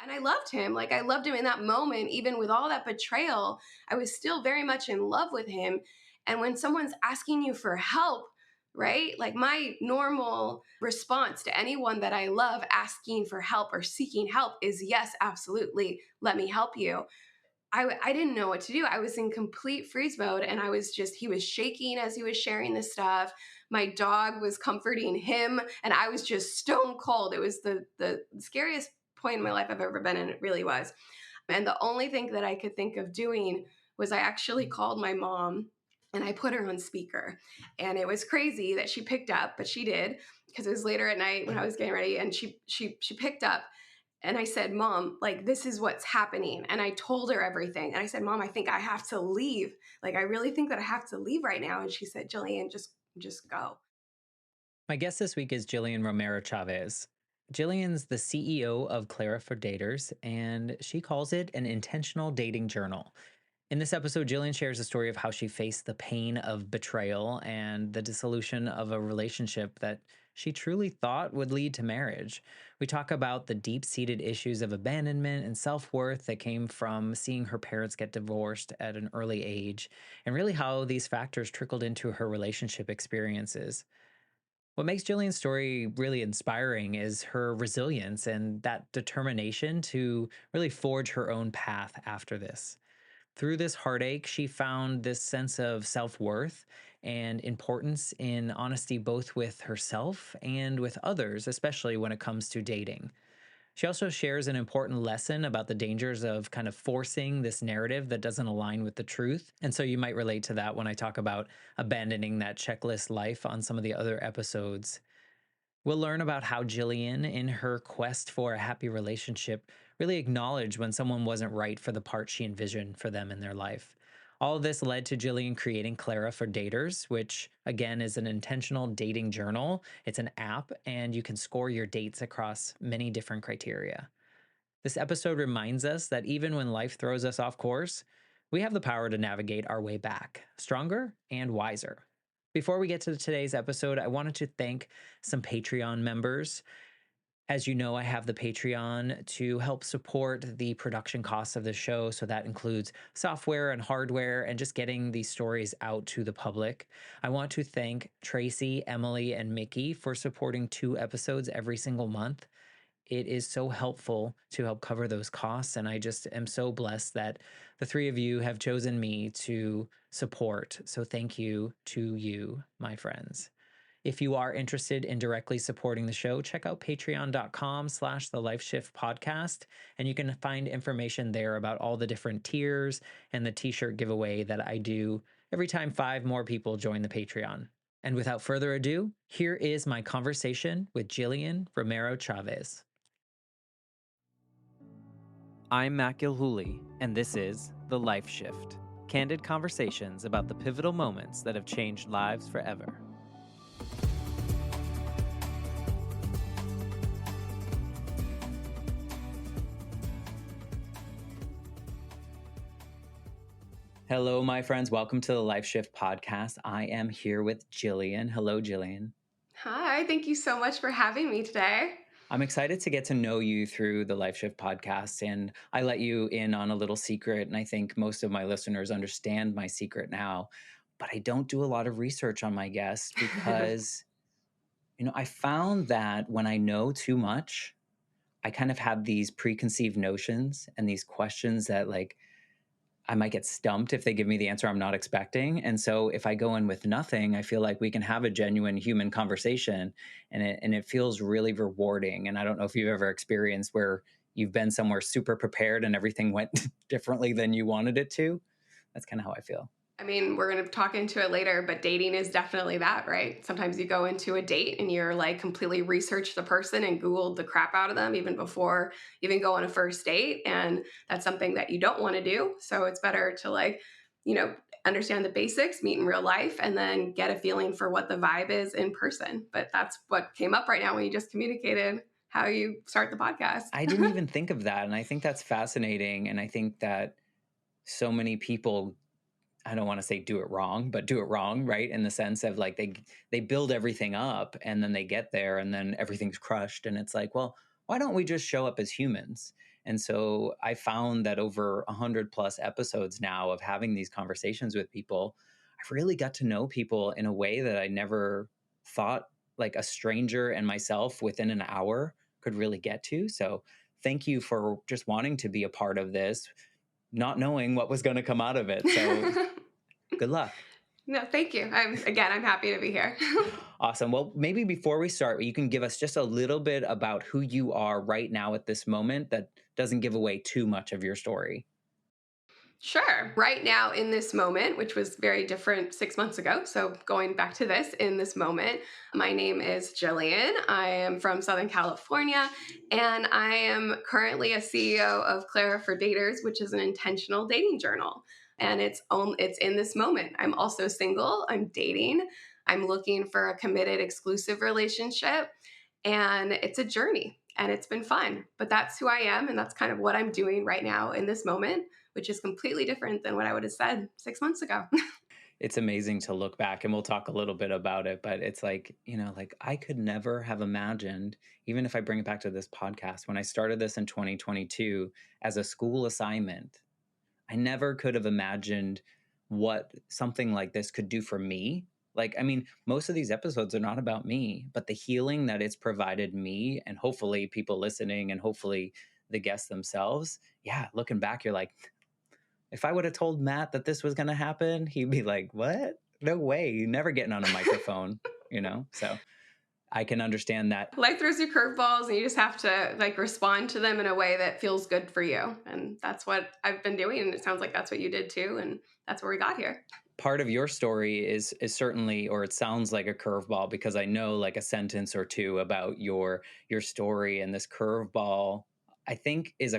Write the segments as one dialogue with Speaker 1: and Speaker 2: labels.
Speaker 1: And I loved him. Like I loved him in that moment, even with all that betrayal, I was still very much in love with him. And when someone's asking you for help, right? Like my normal response to anyone that I love asking for help or seeking help is yes, absolutely. Let me help you. I didn't know what to do. I was in complete freeze mode and he was shaking as he was sharing this stuff. My dog was comforting him and I was just stone cold. It was the scariest point in my life I've ever been in. It really was. And the only thing that I could think of doing was I actually called my mom and I put her on speaker. And it was crazy that she picked up, but she did because it was later at night when I was getting ready and she picked up and I said, Mom, like, this is what's happening. And I told her everything. And I said, Mom, I think I have to leave. Like, I really think that I have to leave right now. And she said, Jillian, just go.
Speaker 2: My guest this week is Jillian Romero Chaves. Jillian's the CEO of Clara for Daters, and she calls it an intentional dating journal. In this episode, Jillian shares a story of how she faced the pain of betrayal and the dissolution of a relationship that she truly thought would lead to marriage. We talk about the deep seated issues of abandonment and self worth that came from seeing her parents get divorced at an early age, and really how these factors trickled into her relationship experiences. What makes Jillian's story really inspiring is her resilience and that determination to really forge her own path after this. Through this heartache, she found this sense of self worth and importance in honesty, both with herself and with others, especially when it comes to dating. She also shares an important lesson about the dangers of kind of forcing this narrative that doesn't align with the truth. And so you might relate to that when I talk about abandoning that checklist life on some of the other episodes. We'll learn about how Jillian, in her quest for a happy relationship, really acknowledged when someone wasn't right for the part she envisioned for them in their life. All of this led to Jillian creating Clara for Daters, which again is an intentional dating journal. It's an app, and you can score your dates across many different criteria. This episode reminds us that even when life throws us off course, we have the power to navigate our way back, stronger and wiser. Before we get to today's episode, I wanted to thank some Patreon members. As you know, I have the Patreon to help support the production costs of the show. So that includes software and hardware and just getting these stories out to the public. I want to thank Tracy, Emily, and Mickey for supporting 2 episodes every single month. It is so helpful to help cover those costs. And I just am so blessed that the 3 of you have chosen me to support. So thank you to you, my friends. If you are interested in directly supporting the show, check out patreon.com/the Life Shift podcast. And you can find information there about all the different tiers and the t-shirt giveaway that I do every time 5 more people join the Patreon. And without further ado, here is my conversation with Jillian Romero Chaves. I'm Matt Gilhooly, and this is The Life Shift, candid conversations about the pivotal moments that have changed lives forever. Hello, my friends. Welcome to the Life Shift podcast. I am here with Jillian. Hello, Jillian.
Speaker 1: Hi, thank you so much for having me today.
Speaker 2: I'm excited to get to know you through the Life Shift podcast, and I let you in on a little secret, and I think most of my listeners understand my secret now, but I don't do a lot of research on my guests because, I found that when I know too much, I kind of have these preconceived notions and these questions that I might get stumped if they give me the answer I'm not expecting. And so if I go in with nothing, I feel like we can have a genuine human conversation, and it feels really rewarding. And I don't know if you've ever experienced where you've been somewhere super prepared and everything went differently than you wanted it to. That's kind of how I feel.
Speaker 1: I mean, we're going to talk into it later, but dating is definitely that, right? Sometimes you go into a date and you're like completely researched the person and Googled the crap out of them even before you even go on a first date. And that's something that you don't want to do. So it's better to understand the basics, meet in real life, and then get a feeling for what the vibe is in person. But that's what came up right now when you just communicated how you start the podcast.
Speaker 2: I didn't even think of that. And I think that's fascinating. And I think that so many people, I don't want to say do it wrong, but do it wrong, right? In the sense of they build everything up and then they get there and then everything's crushed. And it's like, well, why don't we just show up as humans? And so I found that over 100 plus episodes now of having these conversations with people, I've really got to know people in a way that I never thought like a stranger and myself within an hour could really get to. So thank you for just wanting to be a part of this, not knowing what was going to come out of it. So good luck.
Speaker 1: No, thank you. I'm happy to be here.
Speaker 2: Awesome. Well, maybe before we start, you can give us just a little bit about who you are right now at this moment that doesn't give away too much of your story.
Speaker 1: Sure. Right now, in this moment, which was very different 6 months ago. So, going back to this, in this moment, my name is Jillian. I am from Southern California, and I am currently a CEO of Clara for Daters, which is an intentional dating journal. And it's in this moment. I'm also single. I'm dating. I'm looking for a committed, exclusive relationship, and it's a journey. And it's been fun. But that's who I am, and that's kind of what I'm doing right now in this moment, which is completely different than what I would have said 6 months ago.
Speaker 2: It's amazing to look back, and we'll talk a little bit about it, but it's like, like I could never have imagined, even if I bring it back to this podcast, when I started this in 2022 as a school assignment, I never could have imagined what something like this could do for me. Like, I mean, most of these episodes are not about me, but the healing that it's provided me and hopefully people listening and hopefully the guests themselves. Yeah, looking back, you're like, if I would have told Matt that this was going to happen, he'd be like, what? No way. You're never getting on a microphone. So I can understand that.
Speaker 1: Life throws you curveballs, and you just have to like respond to them in a way that feels good for you. And that's what I've been doing. And it sounds like that's what you did too. And that's where we got here.
Speaker 2: Part of your story is certainly, or it sounds like a curveball, because I know like a sentence or two about your story, and this curveball I think is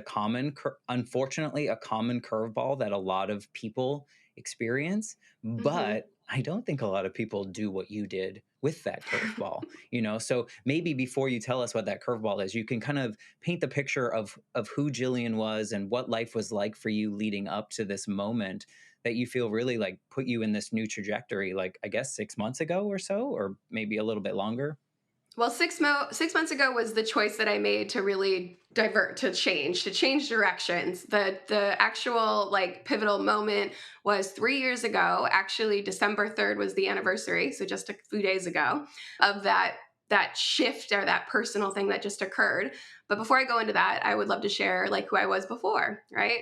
Speaker 2: unfortunately a common curveball that a lot of people experience,
Speaker 1: Hmm.
Speaker 2: but I don't think a lot of people do what you did with that curveball. So maybe before you tell us what that curveball is, you can kind of paint the picture of who Jillian was and what life was like for you leading up to this moment that you feel really like put you in this new trajectory, like I guess 6 months ago or so, or maybe a little bit longer?
Speaker 1: Well, 6 months ago was the choice that I made to really divert, to change directions. The actual like pivotal moment was 3 years ago. Actually, December 3rd was the anniversary, so just a few days ago of that shift or that personal thing that just occurred. But before I go into that, I would love to share like who I was before, right?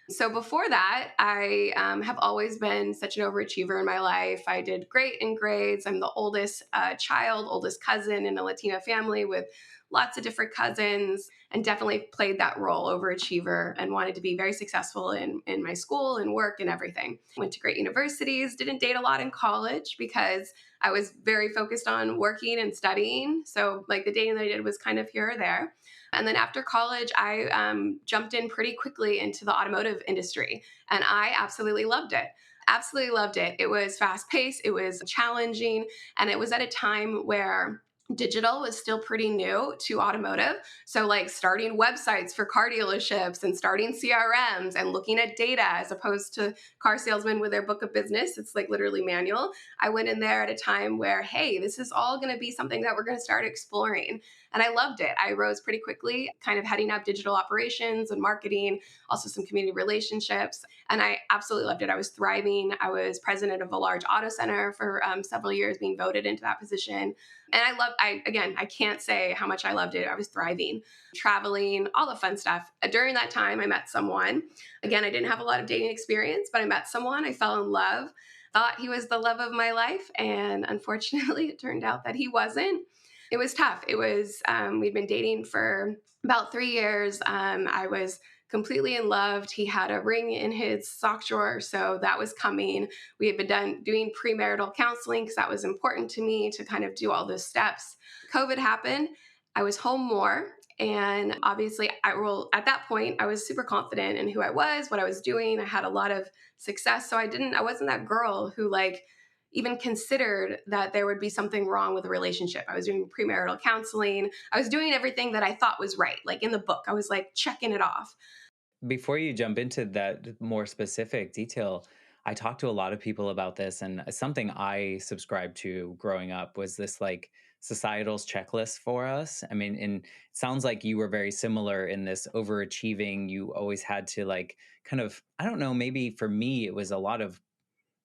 Speaker 1: So before that, I have always been such an overachiever in my life. I did great in grades. I'm the oldest child, oldest cousin in a Latino family with lots of different cousins, and definitely played that role, overachiever, and wanted to be very successful in my school and work and everything. Went to great universities, didn't date a lot in college because I was very focused on working and studying. So like the dating that I did was kind of here or there. And then after college, I jumped in pretty quickly into the automotive industry, and I absolutely loved it. Absolutely loved it. It was fast paced, it was challenging, and it was at a time where digital was still pretty new to automotive. So, like starting websites for car dealerships and starting CRMs and looking at data as opposed to car salesmen with their book of business, it's like literally manual. I went in there at a time where, hey, this is all going to be something that we're going to start exploring. And I loved it. I rose pretty quickly, kind of heading up digital operations and marketing, also some community relationships. And I absolutely loved it. I was thriving. I was president of a large auto center for several years, being voted into that position. And I can't say how much I loved it. I was thriving, traveling, all the fun stuff. During that time, I met someone. Again, I didn't have a lot of dating experience, but I met someone. I fell in love, thought he was the love of my life. And unfortunately, it turned out that he wasn't. It was tough. We'd been dating for about 3 years. I was completely in love. He had a ring in his sock drawer, so that was coming. We had been doing premarital counseling because that was important to me to kind of do all those steps. COVID happened. I was home more. And obviously, at that point, I was super confident in who I was, what I was doing. I had a lot of success. So I wasn't that girl who like even considered that there would be something wrong with the relationship. I was doing premarital counseling. I was doing everything that I thought was right. Like in the book, I was like checking it off.
Speaker 2: Before you jump into that more specific detail, I talked to a lot of people about this, and something I subscribed to growing up was this like societal's checklist for us. I mean, and it sounds like you were very similar in this overachieving. You always had to like kind of, I don't know, maybe for me, it was a lot of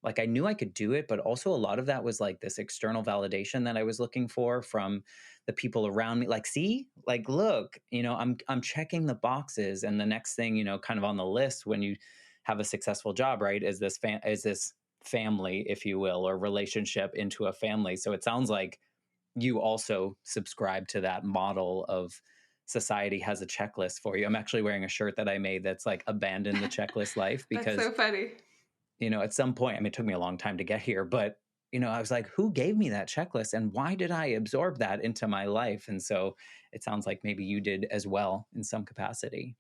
Speaker 2: like I knew I could do it, but also a lot of that was like this external validation that I was looking for from the people around me. Like, see, like, look, I'm checking the boxes, and the next thing, kind of on the list when you have a successful job, right, is this family, if you will, or relationship into a family. So it sounds like you also subscribe to that model of society has a checklist for you. I'm actually wearing a shirt that I made that's like abandon the checklist life
Speaker 1: That's
Speaker 2: because
Speaker 1: so funny.
Speaker 2: at some point, I mean, it took me a long time to get here, but I was like, who gave me that checklist and why did I absorb that into my life? And so it sounds like maybe you did as well in some capacity.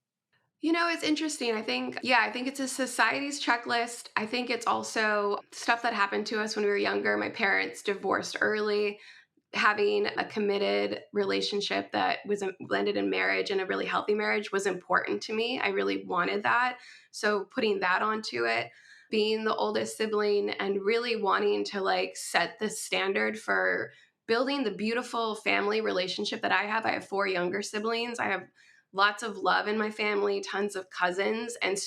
Speaker 1: It's interesting. I think it's a society's checklist. I think it's also stuff that happened to us when we were younger. My parents divorced early. Having a committed relationship that was blended in marriage and a really healthy marriage was important to me. I really wanted that. So putting that onto it, being the oldest sibling and really wanting to like set the standard for building the beautiful family relationship that I have. I have four younger siblings. I have lots of love in my family, tons of cousins, and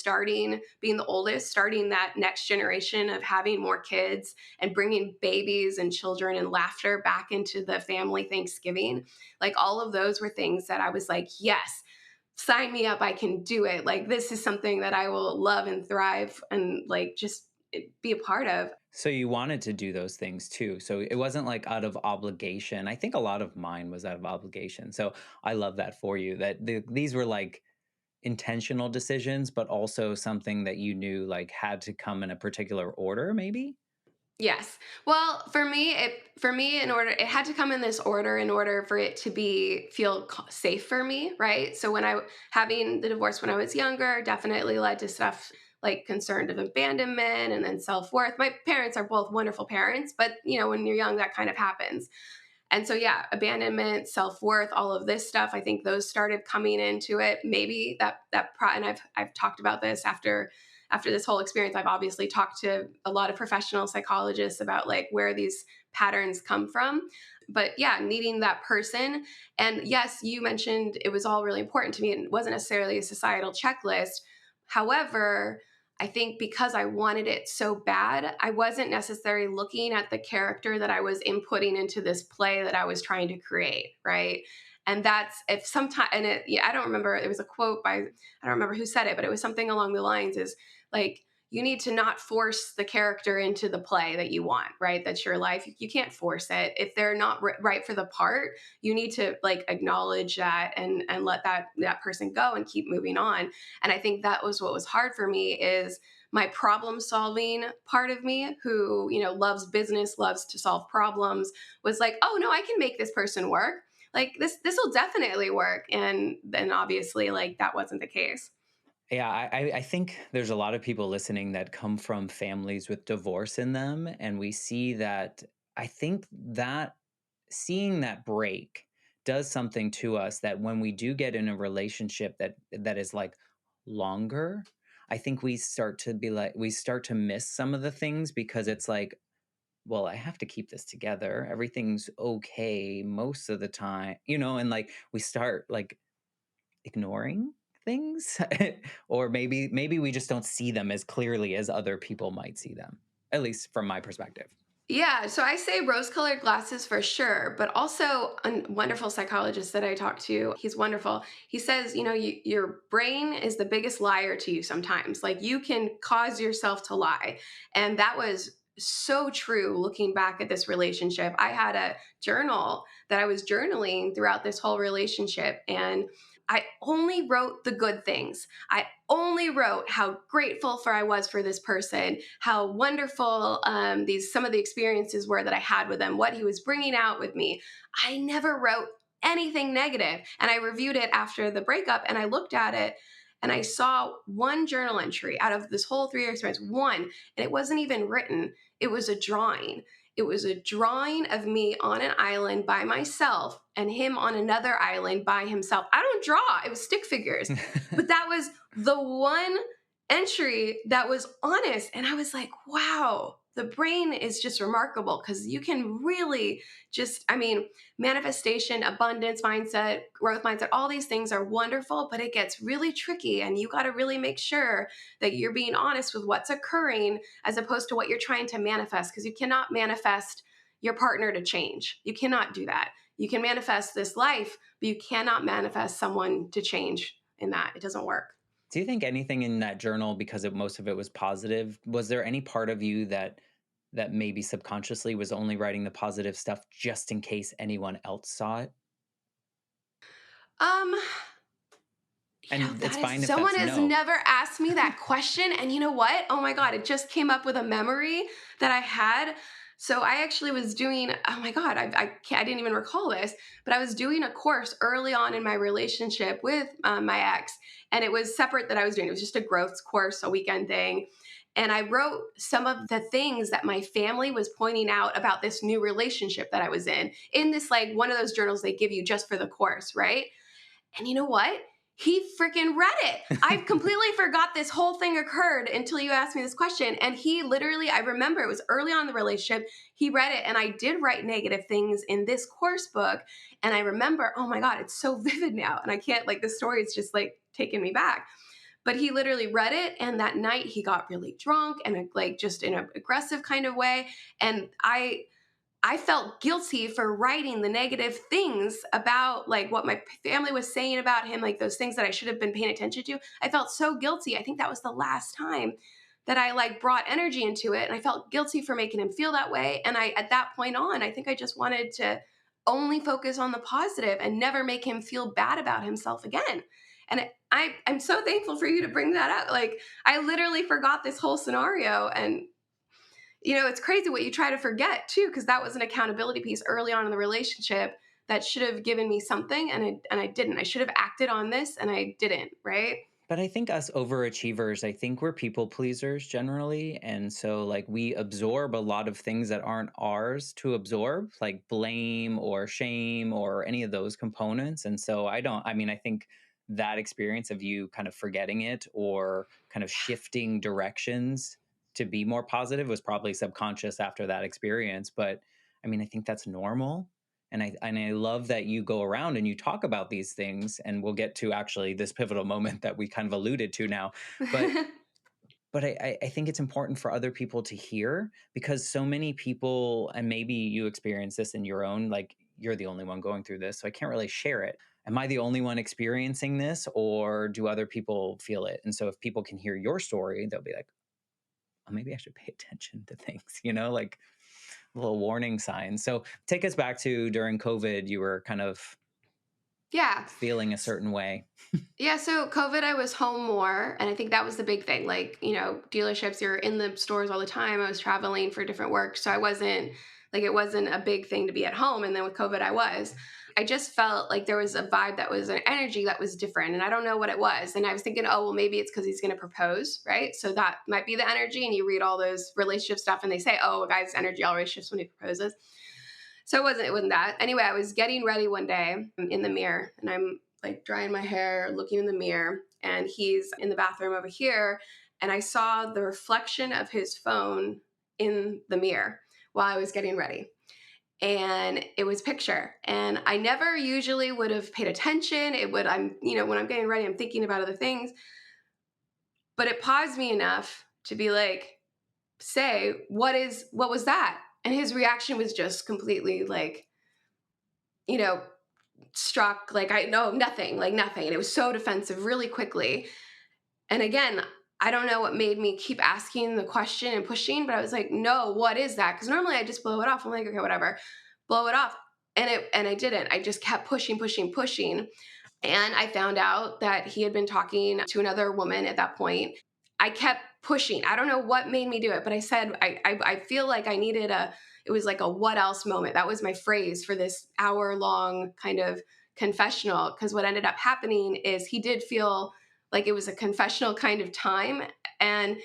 Speaker 1: being the oldest, starting that next generation of having more kids and bringing babies and children and laughter back into the family Thanksgiving. Like all of those were things that I was like, yes, sign me up. I can do it. Like this is something that I will love and thrive and like just be a part of.
Speaker 2: So you wanted to do those things too. So it wasn't like out of obligation. I think a lot of mine was out of obligation. So I love that for you that these were like intentional decisions, but also something that you knew like had to come in a particular order, maybe?
Speaker 1: Yes. Well, in order it had to come in this order in order for it to be feel safe for me, right? So having the divorce when I was younger definitely led to stuff like concern of abandonment and then self-worth. My parents are both wonderful parents, but when you're young that kind of happens. And so, yeah, abandonment, self worth, all of this stuff. I think those started coming into it. Maybe and I've talked about this after this whole experience. I've obviously talked to a lot of professional psychologists about like where these patterns come from. But yeah, needing that person. And yes, you mentioned it was all really important to me. And it wasn't necessarily a societal checklist. However, I think because I wanted it so bad, I wasn't necessarily looking at the character that I was inputting into this play that I was trying to create, right? And that's if sometimes, and yeah, I don't remember, it was a quote I don't remember who said it, but it was something along the lines is like, you need to not force the character into the play that you want, right? That's your life. You can't force it. If they're not right for the part, you need to like acknowledge that and let that person go and keep moving on. And I think that was what was hard for me is my problem solving part of me who, loves business, loves to solve problems was like, "Oh, no, I can make this person work. Like this will definitely work." And then obviously like that wasn't the case.
Speaker 2: Yeah, I think there's a lot of people listening that come from families with divorce in them. And we see that, I think that seeing that break does something to us that when we do get in a relationship that is like longer, I think we start to miss some of the things because it's like, well, I have to keep this together. Everything's okay most of the time, and like we start like ignoring things or maybe we just don't see them as clearly as other people might see them, at least from my perspective.
Speaker 1: Yeah, so I say rose colored glasses for sure, but also a wonderful psychologist that I talked to, he's wonderful. He says, your brain is the biggest liar to you sometimes. Like you can cause yourself to lie. And that was so true looking back at this relationship. I had a journal that I was journaling throughout this whole relationship, and I only wrote the good things. I only wrote how grateful for I was for this person, how wonderful these some of the experiences were that I had with him, what he was bringing out with me. I never wrote anything negative, and I reviewed it after the breakup, and I looked at it, and I saw one journal entry out of this whole 3 year experience, one, and it wasn't even written. It was a drawing. It was a drawing of me on an island by myself and him on another island by himself. I don't draw. It was stick figures. But that was the one entry that was honest. And I was like, wow, the brain is just remarkable because you can really just, I mean, manifestation, abundance mindset, growth mindset, all these things are wonderful, but it gets really tricky. And you got to really make sure that you're being honest with what's occurring as opposed to what you're trying to manifest, because you cannot manifest your partner to change. You cannot do that. You can manifest this life, but you cannot manifest someone to change in that. It doesn't work.
Speaker 2: Do you think anything in that journal, because most of it was positive, was there any part of you that maybe subconsciously was only writing the positive stuff just in case anyone else saw it?
Speaker 1: Um,
Speaker 2: And it's
Speaker 1: that is,
Speaker 2: fine if
Speaker 1: someone
Speaker 2: that's
Speaker 1: has
Speaker 2: no.
Speaker 1: never asked me that question. And you know what? Oh my God, it just came up with a memory that I had. So I actually was doing, oh my God, I didn't even recall this, but I was doing a course early on in my relationship with my ex. And it was separate that I was doing. It was just a growth course, a weekend thing. And I wrote some of the things that my family was pointing out about this new relationship that I was in this, like one of those journals they give you just for the course, right? And you know what? He freaking read it. I completely forgot this whole thing occurred until you asked me this question. And he literally, I remember it was early on in the relationship. He read it, and I did write negative things in this course book. And I remember, oh my God, it's so vivid now. And I can't, like, the story is just like taking me back. But he literally read it. And that night he got really drunk and like just in an aggressive kind of way. And I felt guilty for writing the negative things about like what my family was saying about him, like those things that I should have been paying attention to. I felt so guilty. I think that was the last time that I like brought energy into it, and I felt guilty for making him feel that way. And I, at that point on, I think I just wanted to only focus on the positive and never make him feel bad about himself again. And I'm so thankful for you to bring that up. Like, I literally forgot this whole scenario, and it's crazy what you try to forget too, because that was an accountability piece early on in the relationship that should have given me something, and I didn't. I should have acted on this, and I didn't. Right?
Speaker 2: But I think us overachievers, I think we're people pleasers generally. And so, like, we absorb a lot of things that aren't ours to absorb, like blame or shame or any of those components. And so, I mean, I think that experience of you kind of forgetting it or kind of shifting directions to be more positive was probably subconscious after that experience. But I mean, I think that's normal. And I love that you go around and you talk about these things, and we'll get to actually this pivotal moment that we kind of alluded to now. But I think it's important for other people to hear, because so many people, and maybe you experience this in your own, like you're the only one going through this, so I can't really share it. Am I the only one experiencing this, or do other people feel it? And so if people can hear your story, they'll be like, oh, maybe I should pay attention to things, like little warning signs. So take us back to during COVID, you were kind of
Speaker 1: Yeah.
Speaker 2: feeling a certain way.
Speaker 1: Yeah, so COVID, I was home more, and I think that was the big thing. Like, dealerships, you're in the stores all the time. I was traveling for different work, so I wasn't like, it wasn't a big thing to be at home. And then with COVID, I was. I just felt like there was a vibe, that was an energy that was different, and I don't know what it was. And I was thinking, oh, well, maybe it's because he's going to propose, right? So that might be the energy. And you read all those relationship stuff, and they say, oh, a guy's energy always shifts when he proposes. So it wasn't that. Anyway, I was getting ready one day in the mirror, and I'm like drying my hair, looking in the mirror, and he's in the bathroom over here. And I saw the reflection of his phone in the mirror while I was getting ready. And it was picture. And I never usually would have paid attention. When I'm getting ready, I'm thinking about other things. But it paused me enough to be like, say, what was that? And his reaction was just completely like, you know, struck, like, I know nothing, like nothing. And it was so defensive really quickly. And again, I don't know what made me keep asking the question and pushing, but I was like, no, what is that? Because normally I just blow it off. I'm like, okay, whatever, blow it off. And I didn't. I just kept pushing, pushing, pushing. And I found out that he had been talking to another woman at that point. I kept pushing. I don't know what made me do it, but I said, I feel like I needed it was like a what else moment. That was my phrase for this hour long kind of confessional. Because what ended up happening is he did feel like it was a confessional kind of time. And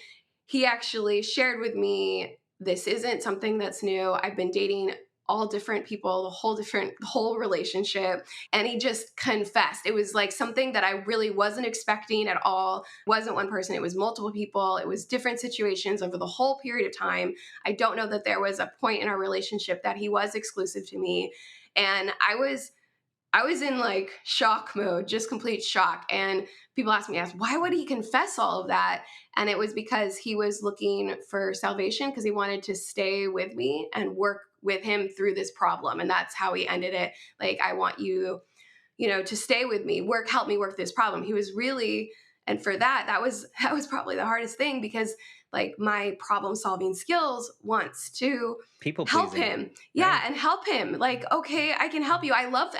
Speaker 1: he actually shared with me, this isn't something that's new. I've been dating all different people, the whole relationship. And he just confessed. It was like something that I really wasn't expecting at all. It wasn't one person, it was multiple people. It was different situations over the whole period of time. I don't know that there was a point in our relationship that he was exclusive to me. And I was in like shock mode, just complete shock. And people asked, why would he confess all of that? And it was because he was looking for salvation, because he wanted to stay with me and work with him through this problem. And that's how he ended it. Like, I want you, to stay with me, help me work this problem. He was really, and for that was probably the hardest thing, because like my problem solving skills wants to
Speaker 2: People
Speaker 1: help
Speaker 2: pleasing,
Speaker 1: him. Yeah,
Speaker 2: right?
Speaker 1: and help him. Like, okay, I can help you. I loved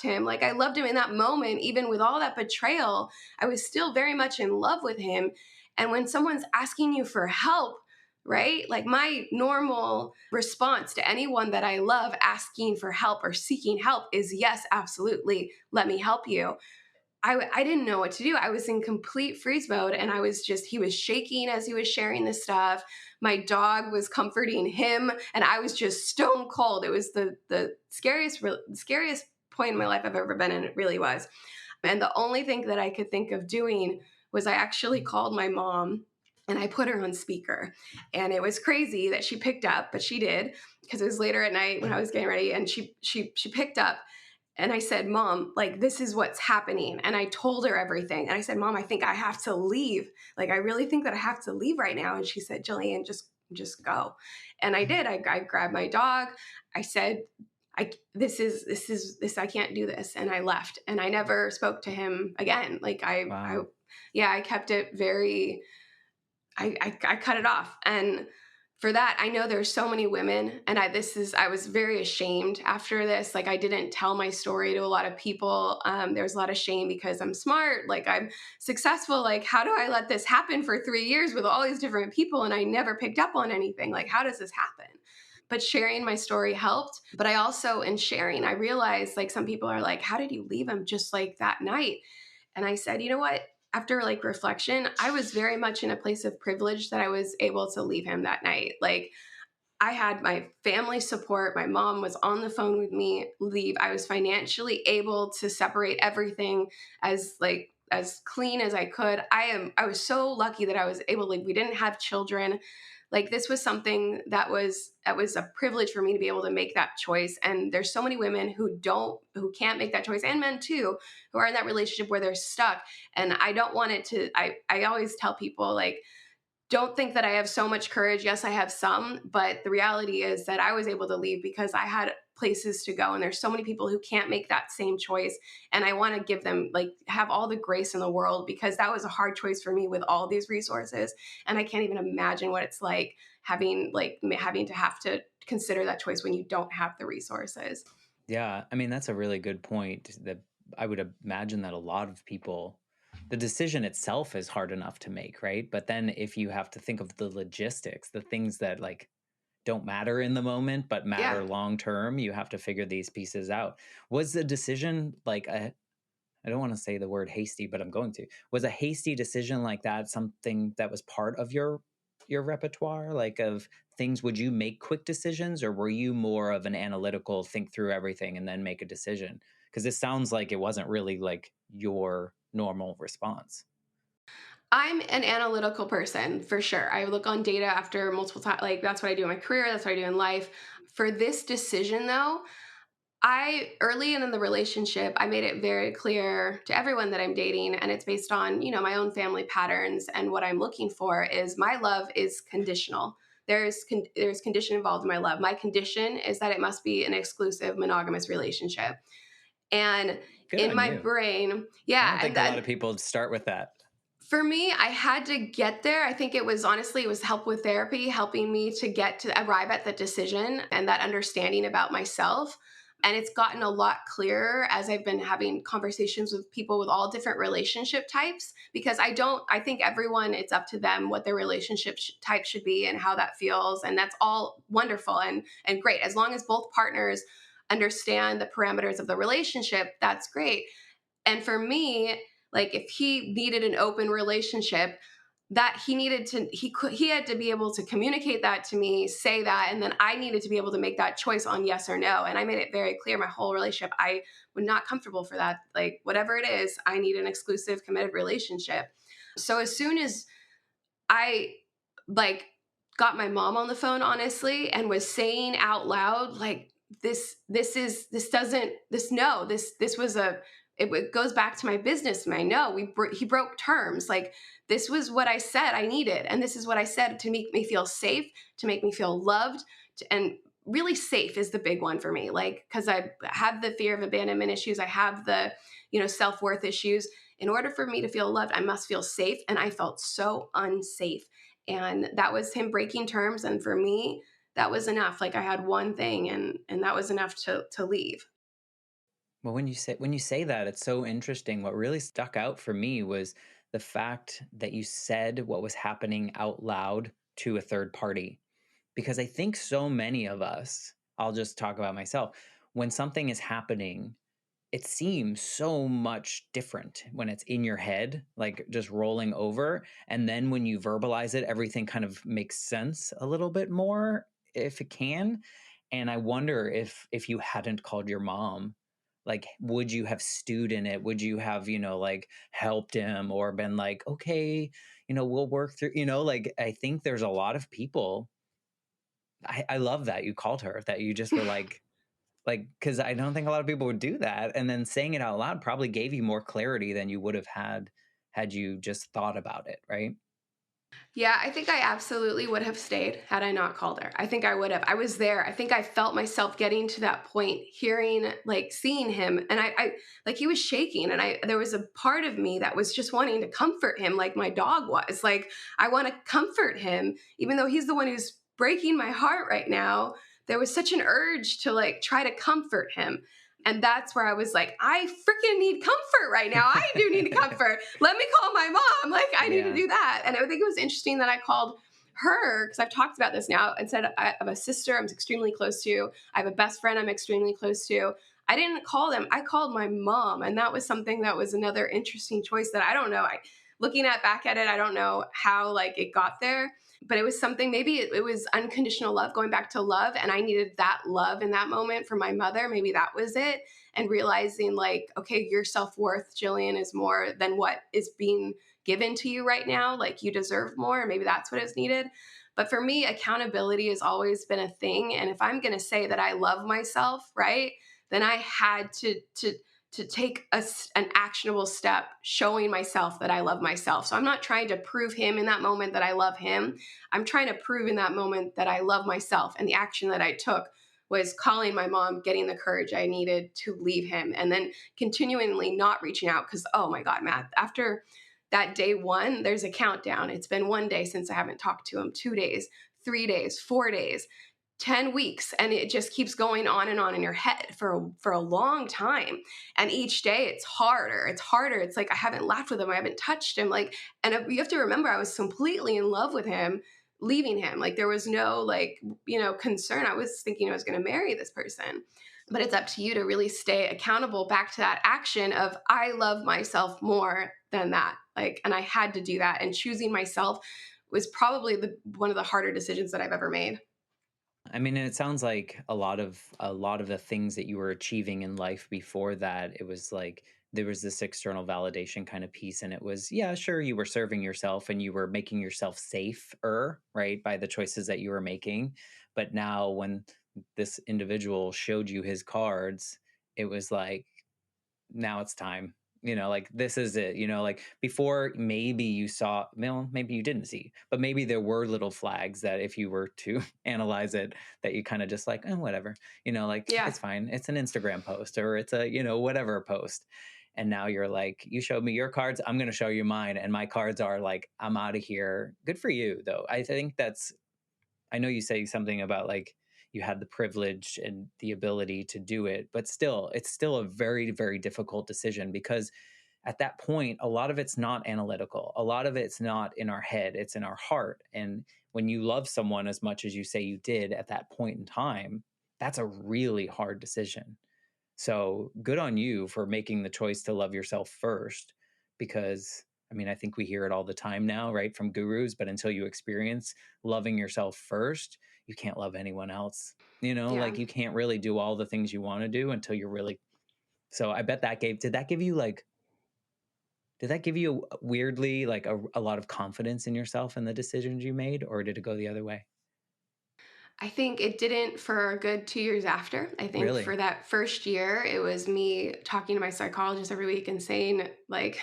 Speaker 1: him. Like, I loved him in that moment, even with all that betrayal. I was still very much in love with him. And when someone's asking you for help, right? Like, my normal response to anyone that I love asking for help or seeking help is yes, absolutely. Let me help you. I didn't know what to do. I was in complete freeze mode, and he was shaking as he was sharing this stuff. My dog was comforting him, and I was just stone cold. It was the scariest point in my life I've ever been in. It really was. And the only thing that I could think of doing was I actually called my mom and I put her on speaker. And it was crazy that she picked up, but she did, because it was later at night when I was getting ready, and she picked up. And I said, Mom, like, this is what's happening. And I told her everything. And I said, Mom, I think I have to leave. Like, I really think that I have to leave right now. And she said, Jillian, just go. And I did. I grabbed my dog. I said, I can't do this. And I left, and I never spoke to him again. Like,
Speaker 2: Wow.
Speaker 1: yeah, I kept it very, I cut it off. And for that, I know there's so many women, and I was very ashamed after this. Like, I didn't tell my story to a lot of people. There's a lot of shame, because I'm smart, like, I'm successful. Like, how do I let this happen for 3 years with all these different people, and I never picked up on anything? Like, how does this happen? But sharing my story helped. But I also, in sharing, I realized, like, some people are like, how did you leave him just like that night? And I said, you know what? After like reflection, I was very much in a place of privilege that I was able to leave him that night. Like, I had my family support. My mom was on the phone with me. Leave. I was financially able to separate everything as clean as I could. I was so lucky that I was able to leave. We didn't have children. Like, this was something that was a privilege for me to be able to make that choice. And there's so many women who can't make that choice, and men too, who are in that relationship where they're stuck. And I don't want it to, I always tell people, like, don't think that I have so much courage. Yes, I have some, but the reality is that I was able to leave because I had places to go. And there's so many people who can't make that same choice. And I want to give them, like, have all the grace in the world, because that was a hard choice for me with all these resources. And I can't even imagine what it's like having to have to consider that choice when you don't have the resources.
Speaker 2: Yeah, I mean, that's a really good point. That I would imagine that a lot of people, the decision itself is hard enough to make, right? But then if you have to think of the logistics, the things that like don't matter in the moment but
Speaker 1: Yeah.
Speaker 2: matter long term, you have to figure these pieces out. Was the decision like a, I don't want to say the word hasty, but I'm going to. Was a hasty decision like that something that was part of your repertoire, like of things? Would you make quick decisions, or were you more of an analytical, think through everything and then make a decision? Because this sounds like it wasn't really like your normal response.
Speaker 1: I'm an analytical person for sure. I look on data after multiple times. Like, that's what I do in my career. That's what I do in life. For this decision, though, I early in the relationship, I made it very clear to everyone that I'm dating, and it's based on, my own family patterns, and what I'm looking for is my love is conditional. There's condition involved in my love. My condition is that it must be an exclusive monogamous relationship. And
Speaker 2: Good
Speaker 1: in
Speaker 2: on
Speaker 1: my
Speaker 2: you.
Speaker 1: brain,
Speaker 2: I
Speaker 1: yeah,
Speaker 2: don't
Speaker 1: and
Speaker 2: think a lot
Speaker 1: then
Speaker 2: of people start with that.
Speaker 1: for me, I had to get there. I think it was help with therapy, helping me to get to arrive at the decision and that understanding about myself. And it's gotten a lot clearer as I've been having conversations with people with all different relationship types, because I think everyone, it's up to them what their relationship type should be and how that feels. And that's all wonderful and great. As long as both partners understand the parameters of the relationship, that's great. And for me, like, if he needed an open relationship, that he needed to he had to be able to communicate that to me, say that, and then I needed to be able to make that choice on yes or no. And I made it very clear my whole relationship I was not comfortable for that. Like whatever it is, I need an exclusive committed relationship. So as soon as I like got my mom on the phone honestly and was saying out loud like this doesn't this no this was a it goes back to my business man. No, he broke terms. Like this was what I said I needed, and this is what I said to make me feel safe, to make me feel loved, and really safe is the big one for me. Like because I have the fear of abandonment issues, I have the self-worth issues. In order for me to feel loved, I must feel safe. And I felt so unsafe. And that was him breaking terms. And for me, that was enough. Like I had one thing and that was enough to leave.
Speaker 2: Well, when you say that, it's so interesting. What really stuck out for me was the fact that you said what was happening out loud to a third party. Because I think so many of us, I'll just talk about myself, when something is happening, it seems so much different when it's in your head, like just rolling over. And then when you verbalize it, everything kind of makes sense a little bit more if it can. And I wonder if you hadn't called your mom, like would you have stewed in it? Would you have, like helped him or been like, okay, we'll work through, like I think there's a lot of people. I love that you called her, that you just were like, because I don't think a lot of people would do that. And then saying it out loud probably gave you more clarity than you would have had you just thought about it, right?
Speaker 1: Yeah, I think I absolutely would have stayed had I not called her. I think I would have. I was there. I think I felt myself getting to that point, hearing, like seeing him. And I like he was shaking. And there was a part of me that was just wanting to comfort him like my dog was. Like, I want to comfort him, even though he's the one who's breaking my heart right now. There was such an urge to like try to comfort him. And that's where I was like, I freaking need comfort right now. I do need comfort. Let me call my mom. Like, I need to
Speaker 2: Yeah.
Speaker 1: do that. And I think it was interesting that I called her because I've talked about this now and said I have a sister I'm extremely close to. I have a best friend I'm extremely close to. I didn't call them. I called my mom. And that was something that was another interesting choice that I don't know. Looking at back at it, I don't know how like it got there, but it was something, maybe it was unconditional love, going back to love, and I needed that love in that moment from my mother. Maybe that was it. And realizing like, okay, your self-worth, Jillian, is more than what is being given to you right now. Like you deserve more. Maybe that's what is needed. But for me, accountability has always been a thing, and if I'm going to say that I love myself, right, then I had to take an actionable step showing myself that I love myself. So I'm not trying to prove him in that moment that I love him. I'm trying to prove in that moment that I love myself. And the action that I took was calling my mom, getting the courage I needed to leave him, and then continually not reaching out because, oh my God, Matt, after that day one, there's a countdown. It's been 1 day since I haven't talked to him, 2 days, 3 days, 4 days. 10 weeks, and it just keeps going on and on in your head for a long time. And each day it's harder. It's like I haven't laughed with him, I haven't touched him, like, and you have to remember I was completely in love with him leaving him. Like there was no like concern. I was thinking I was going to marry this person. But it's up to you to really stay accountable back to that action of I love myself more than that. Like, and I had to do that, and choosing myself was probably the one of the harder decisions that I've ever made.
Speaker 2: I mean, and it sounds like a lot of the things that you were achieving in life before that, it was like there was this external validation kind of piece, and it was, yeah, sure, you were serving yourself and you were making yourself safer, right, by the choices that you were making. But now, when this individual showed you his cards, it was like, now it's time. Like this is it. Like before, maybe you saw, well, maybe you didn't see, but maybe there were little flags that if you were to analyze it, that you kind of just like, oh, whatever, like
Speaker 1: Yeah.
Speaker 2: it's fine. It's an Instagram post or it's a, whatever post. And now you're like, you showed me your cards. I'm going to show you mine. And my cards are like, I'm out of here. Good for you, though. I think I know you say something about like you had the privilege and the ability to do it, but still, it's still a very, very difficult decision because at that point, a lot of it's not analytical. A lot of it's not in our head, it's in our heart. And when you love someone as much as you say you did at that point in time, that's a really hard decision. So good on you for making the choice to love yourself first because I mean, I think we hear it all the time now, right, from gurus, but until you experience loving yourself first, you can't love anyone else.
Speaker 1: Yeah.
Speaker 2: Like you can't really do all the things you want to do until you're really. So I bet did that give you like, did that give you weirdly like a lot of confidence in yourself and the decisions you made, or did it go the other way?
Speaker 1: I think it didn't for a good 2 years after. I think for
Speaker 2: Really?
Speaker 1: that first year, it was me talking to my psychologist every week and saying, like,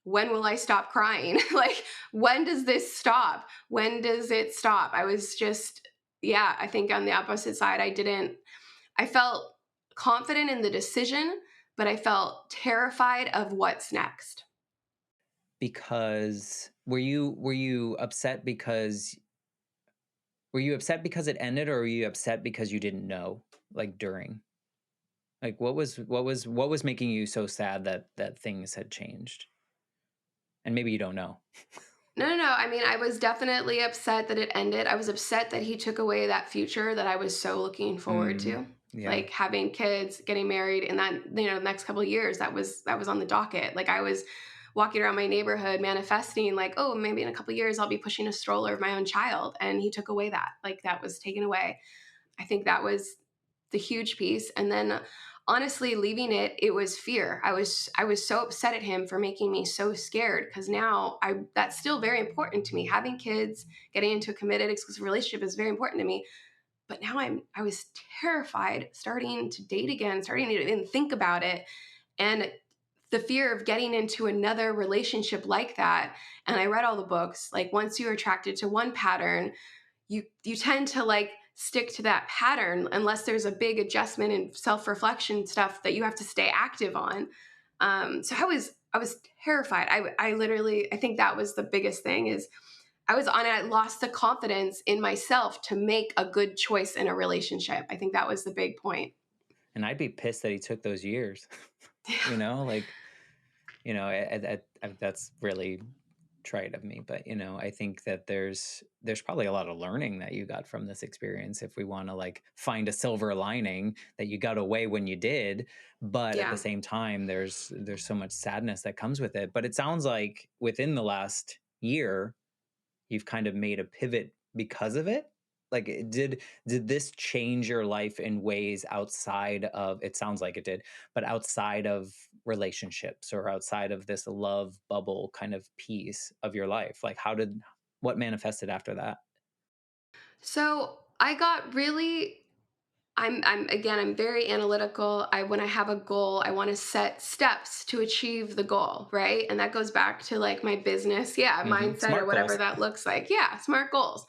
Speaker 1: when will I stop crying? Like, when does this stop? When does it stop? I was just, yeah, I think on the opposite side, I felt confident in the decision, but I felt terrified of what's next.
Speaker 2: Because were you upset because it ended, or were you upset because you didn't know, like, during? Like, what was making you so sad that things had changed? And maybe you don't know.
Speaker 1: No, no, no. I mean, I was definitely upset that it ended. I was upset that he took away that future that I was so looking forward
Speaker 2: Mm,
Speaker 1: to.
Speaker 2: yeah.
Speaker 1: Like having kids, getting married, and that, next couple of years, that was on the docket. Like I was walking around my neighborhood manifesting, like, oh, maybe in a couple of years I'll be pushing a stroller of my own child. And he took away that. Like that was taken away. I think that was the huge piece. And then honestly leaving it was fear. I was so upset at him for making me so scared because now I that's still very important to me. Having kids, getting into a committed exclusive relationship is very important to me. But now I was terrified starting to date again, starting to even think about it. And the fear of getting into another relationship like that. And I read all the books. Like once you're attracted to one pattern, you tend to like stick to that pattern unless there's a big adjustment and self-reflection stuff that you have to stay active on. So I was terrified. I literally, I think that was the biggest thing is I lost the confidence in myself to make a good choice in a relationship. I think that was the big point.
Speaker 2: And I'd be pissed that he took those years. Like, that's really trite of me, but I think that there's probably a lot of learning that you got from this experience, if we want to like find a silver lining that you got away when you did. But at the
Speaker 1: Yeah.
Speaker 2: same time, there's so much sadness that comes with it. But it sounds like within the last year you've kind of made a pivot because of it. Like, did this change your life in ways outside of, it sounds like it did, but outside of relationships or outside of this love bubble kind of piece of your life? Like, what manifested after that?
Speaker 1: So I got really I'm very analytical. When I have a goal, I want to set steps to achieve the goal, right? And that goes back to like my business, yeah, mindset or
Speaker 2: Smart
Speaker 1: whatever
Speaker 2: goals.
Speaker 1: that looks like. Yeah, smart goals.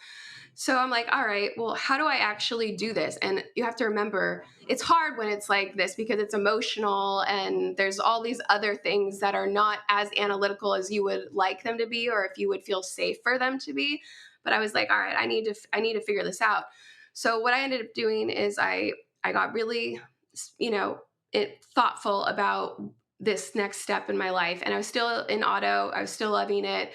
Speaker 1: So I'm like, all right, well, how do I actually do this? And you have to remember, it's hard when it's like this because it's emotional and there's all these other things that are not as analytical as you would like them to be or if you would feel safe for them to be. But I was like, all right, I need to figure this out. So what I ended up doing is I got really, you know, thoughtful about this next step in my life. And I was still in auto. I was still loving it,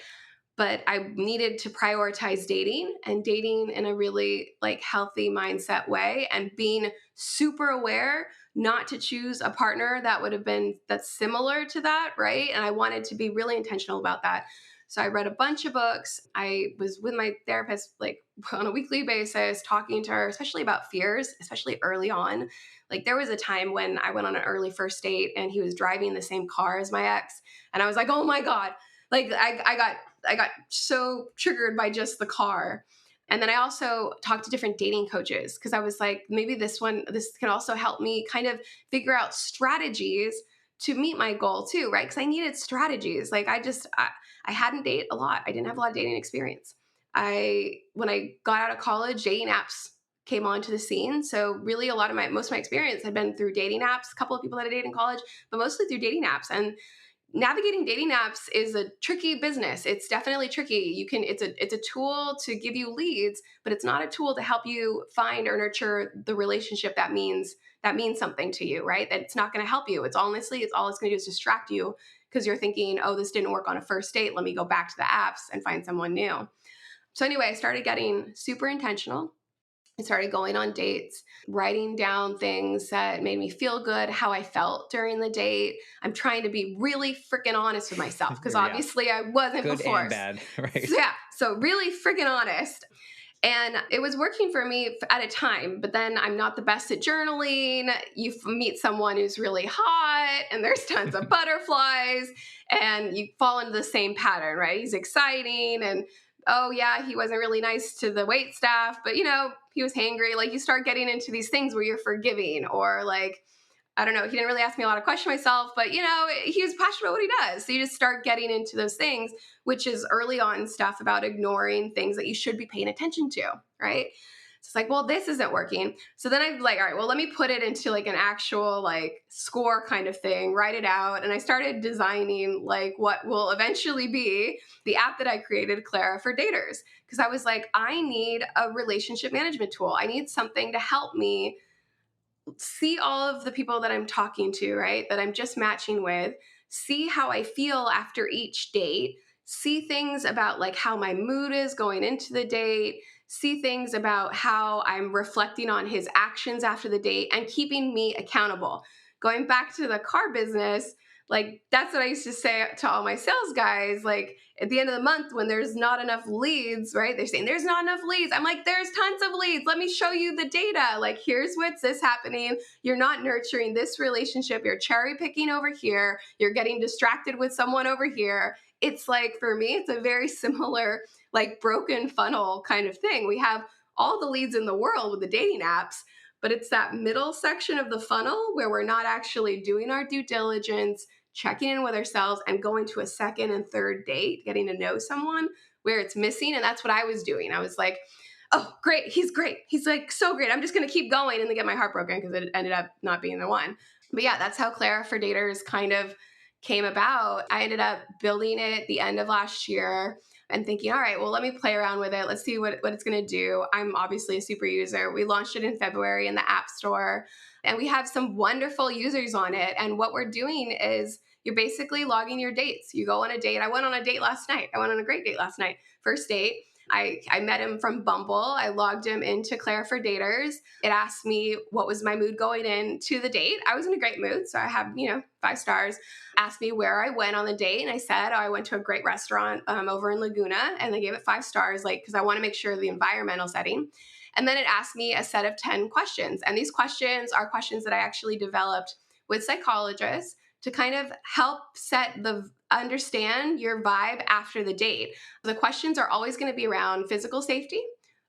Speaker 1: but I needed to prioritize dating and dating in a really like healthy mindset way and being super aware not to choose a partner that would have been that's similar to that, right? And I wanted to be really intentional about that. So I read a bunch of books. I was with my therapist like on a weekly basis talking to her especially about fears, especially early on. Like there was a time when I went on an early first date and he was driving the same car as my ex and I was like, "Oh my god." Like I got so triggered by just the car. And then I also talked to different dating coaches because I was like, maybe this can also help me kind of figure out strategies to meet my goal too, right? Because I needed strategies. Like I hadn't dated a lot. I didn't have a lot of dating experience. When I got out of college, dating apps came onto the scene. So really a lot of most of my experience had been through dating apps, a couple of people that I dated in college, but mostly through dating apps. And navigating dating apps is a tricky business. It's definitely tricky. It's a tool to give you leads, but it's not a tool to help you find or nurture the relationship that means something to you, right? That it's not going to help you. It's all it's going to do is distract you because you're thinking, "Oh, this didn't work on a first date. Let me go back to the apps and find someone new." So anyway, I started getting super intentional. I started going on dates, writing down things that made me feel good, how I felt during the date. I'm trying to be really freaking honest with myself because
Speaker 2: Yeah.
Speaker 1: obviously I wasn't
Speaker 2: Good
Speaker 1: before.
Speaker 2: and bad,
Speaker 1: So,
Speaker 2: right?
Speaker 1: yeah, so really freaking honest. And it was working for me at a time, but then I'm not the best at journaling. You meet someone who's really hot and there's tons of butterflies and you fall into the same pattern, right? He's exciting and oh yeah, he wasn't really nice to the wait staff, but he was hangry. Like you start getting into these things where you're forgiving or like I don't know. He didn't really ask me a lot of questions myself, but he was passionate about what he does. So you just start getting into those things, which is early on stuff about ignoring things that you should be paying attention to, right? So it's like, well, this isn't working. So then I'm like, all right, well, let me put it into like an actual like score kind of thing, write it out. And I started designing like what will eventually be the app that I created, Clara for Daters. Because I was like, I need a relationship management tool. I need something to help me see all of the people that I'm talking to, right? That I'm just matching with, see how I feel after each date, see things about like how my mood is going into the date, see things about how I'm reflecting on his actions after the date and keeping me accountable. Going back to the car business, like that's what I used to say to all my sales guys. Like at the end of the month, when there's not enough leads, right? They're saying there's not enough leads. I'm like, there's tons of leads. Let me show you the data. Like, here's what's this happening. You're not nurturing this relationship. You're cherry picking over here. You're getting distracted with someone over here. It's like, for me, it's a very similar, like, broken funnel kind of thing. We have all the leads in the world with the dating apps, but it's that middle section of the funnel where we're not actually doing our due diligence, checking in with ourselves and going to a second and third date, getting to know someone where it's missing. And that's what I was doing. I was like, oh, great. He's great. He's like so great. I'm just going to keep going and then get my heart broken because it ended up not being the one. But yeah, that's how Clara for Daters kind of came about. I ended up building it the end of last year and thinking, all right, well, let me play around with it. Let's see what it's going to do. I'm obviously a super user. We launched it in February in the App Store, and we have some wonderful users on it. And what we're doing is you're basically logging your dates. You go on a date. I went on a date last night. I went on a great date last night. First date. I met him from Bumble. I logged him into Clara for Daters. It asked me what was my mood going into the date. I was in a great mood, so I have 5 stars. Asked me where I went on the date, and I said, oh, I went to a great restaurant over in Laguna, and they gave it 5 stars, like because I want to make sure the environmental setting. And then it asked me a set of 10 questions, and these questions are questions that I actually developed with psychologists to kind of help understand your vibe after the date. The questions are always going to be around physical safety,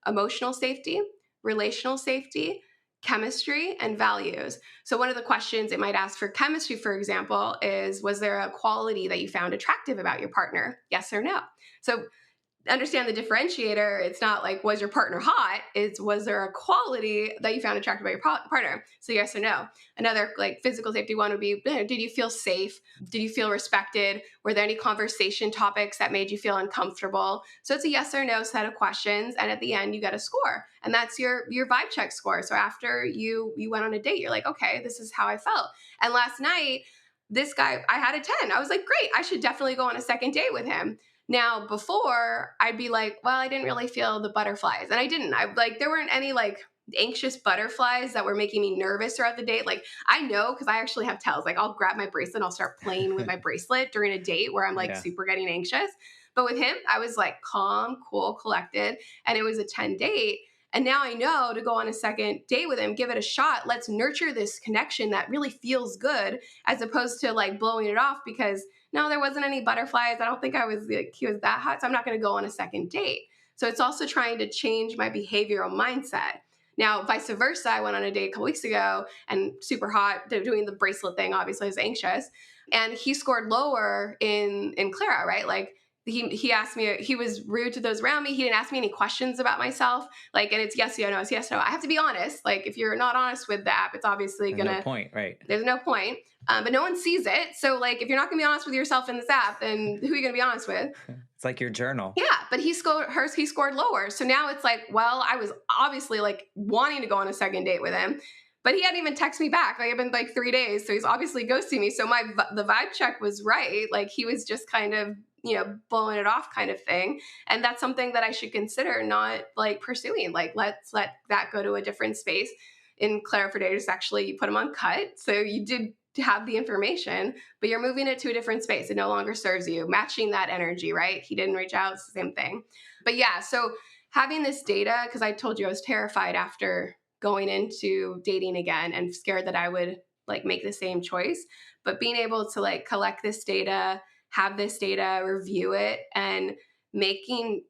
Speaker 1: emotional safety, relational safety, chemistry, and values. So one of the questions it might ask for chemistry, for example, is, was there a quality that you found attractive about your partner? Yes or no? So understand the differentiator. It's not like, was your partner hot? It's, was there a quality that you found attractive about your partner? So yes or no. Another like physical safety one would be, did you feel safe? Did you feel respected? Were there any conversation topics that made you feel uncomfortable? So it's a yes or no set of questions. And at the end, you get a score. And that's your vibe check score. So after you went on a date, you're like, okay, this is how I felt. And last night, this guy, I had a 10. I was like, great, I should definitely go on a second date with him. Now, before I'd be like, well, I didn't really feel the butterflies. And I didn't. There weren't any like anxious butterflies that were making me nervous throughout the date. Like, I know because I actually have tells. Like, I'll grab my bracelet, I'll start playing with my bracelet during a date where I'm like
Speaker 2: Yeah.
Speaker 1: super getting anxious. But with him, I was like calm, cool, collected. And it was a 10 date. And now I know to go on a second date with him, give it a shot. Let's nurture this connection that really feels good as opposed to like blowing it off because no, there wasn't any butterflies. I don't think he was that hot. So I'm not going to go on a second date. So it's also trying to change my behavioral mindset. Now, vice versa, I went on a date a couple weeks ago and super hot, doing the bracelet thing. Obviously, I was anxious. And he scored lower in Clara, right? Like, he asked me, he was rude to those around me. He didn't ask me any questions about myself. Like, and it's yes, no, it's yes, no. I have to be honest. Like, if you're not honest with the app, it's obviously
Speaker 2: There's no point, right?
Speaker 1: there's no point. But no one sees it. So, like, if you're not going to be honest with yourself in this app, then who are you going to be honest with?
Speaker 2: It's like your journal.
Speaker 1: Yeah, but he scored lower. So now it's like, well, I was obviously like wanting to go on a second date with him, but he hadn't even texted me back. Like, it's been like 3 days, so he's obviously ghosting me. So the vibe check was right. Like, he was just kind of blowing it off kind of thing. And that's something that I should consider not like pursuing. Like, let's let that go to a different space. In Clara for Daters, actually, you put them on cut. So you did have the information, but you're moving it to a different space. It no longer serves you, matching that energy, right? He didn't reach out, it's the same thing. But yeah, so having this data, because I told you I was terrified after going into dating again and scared that I would like make the same choice. But being able to like collect this data, have this data, review it, and making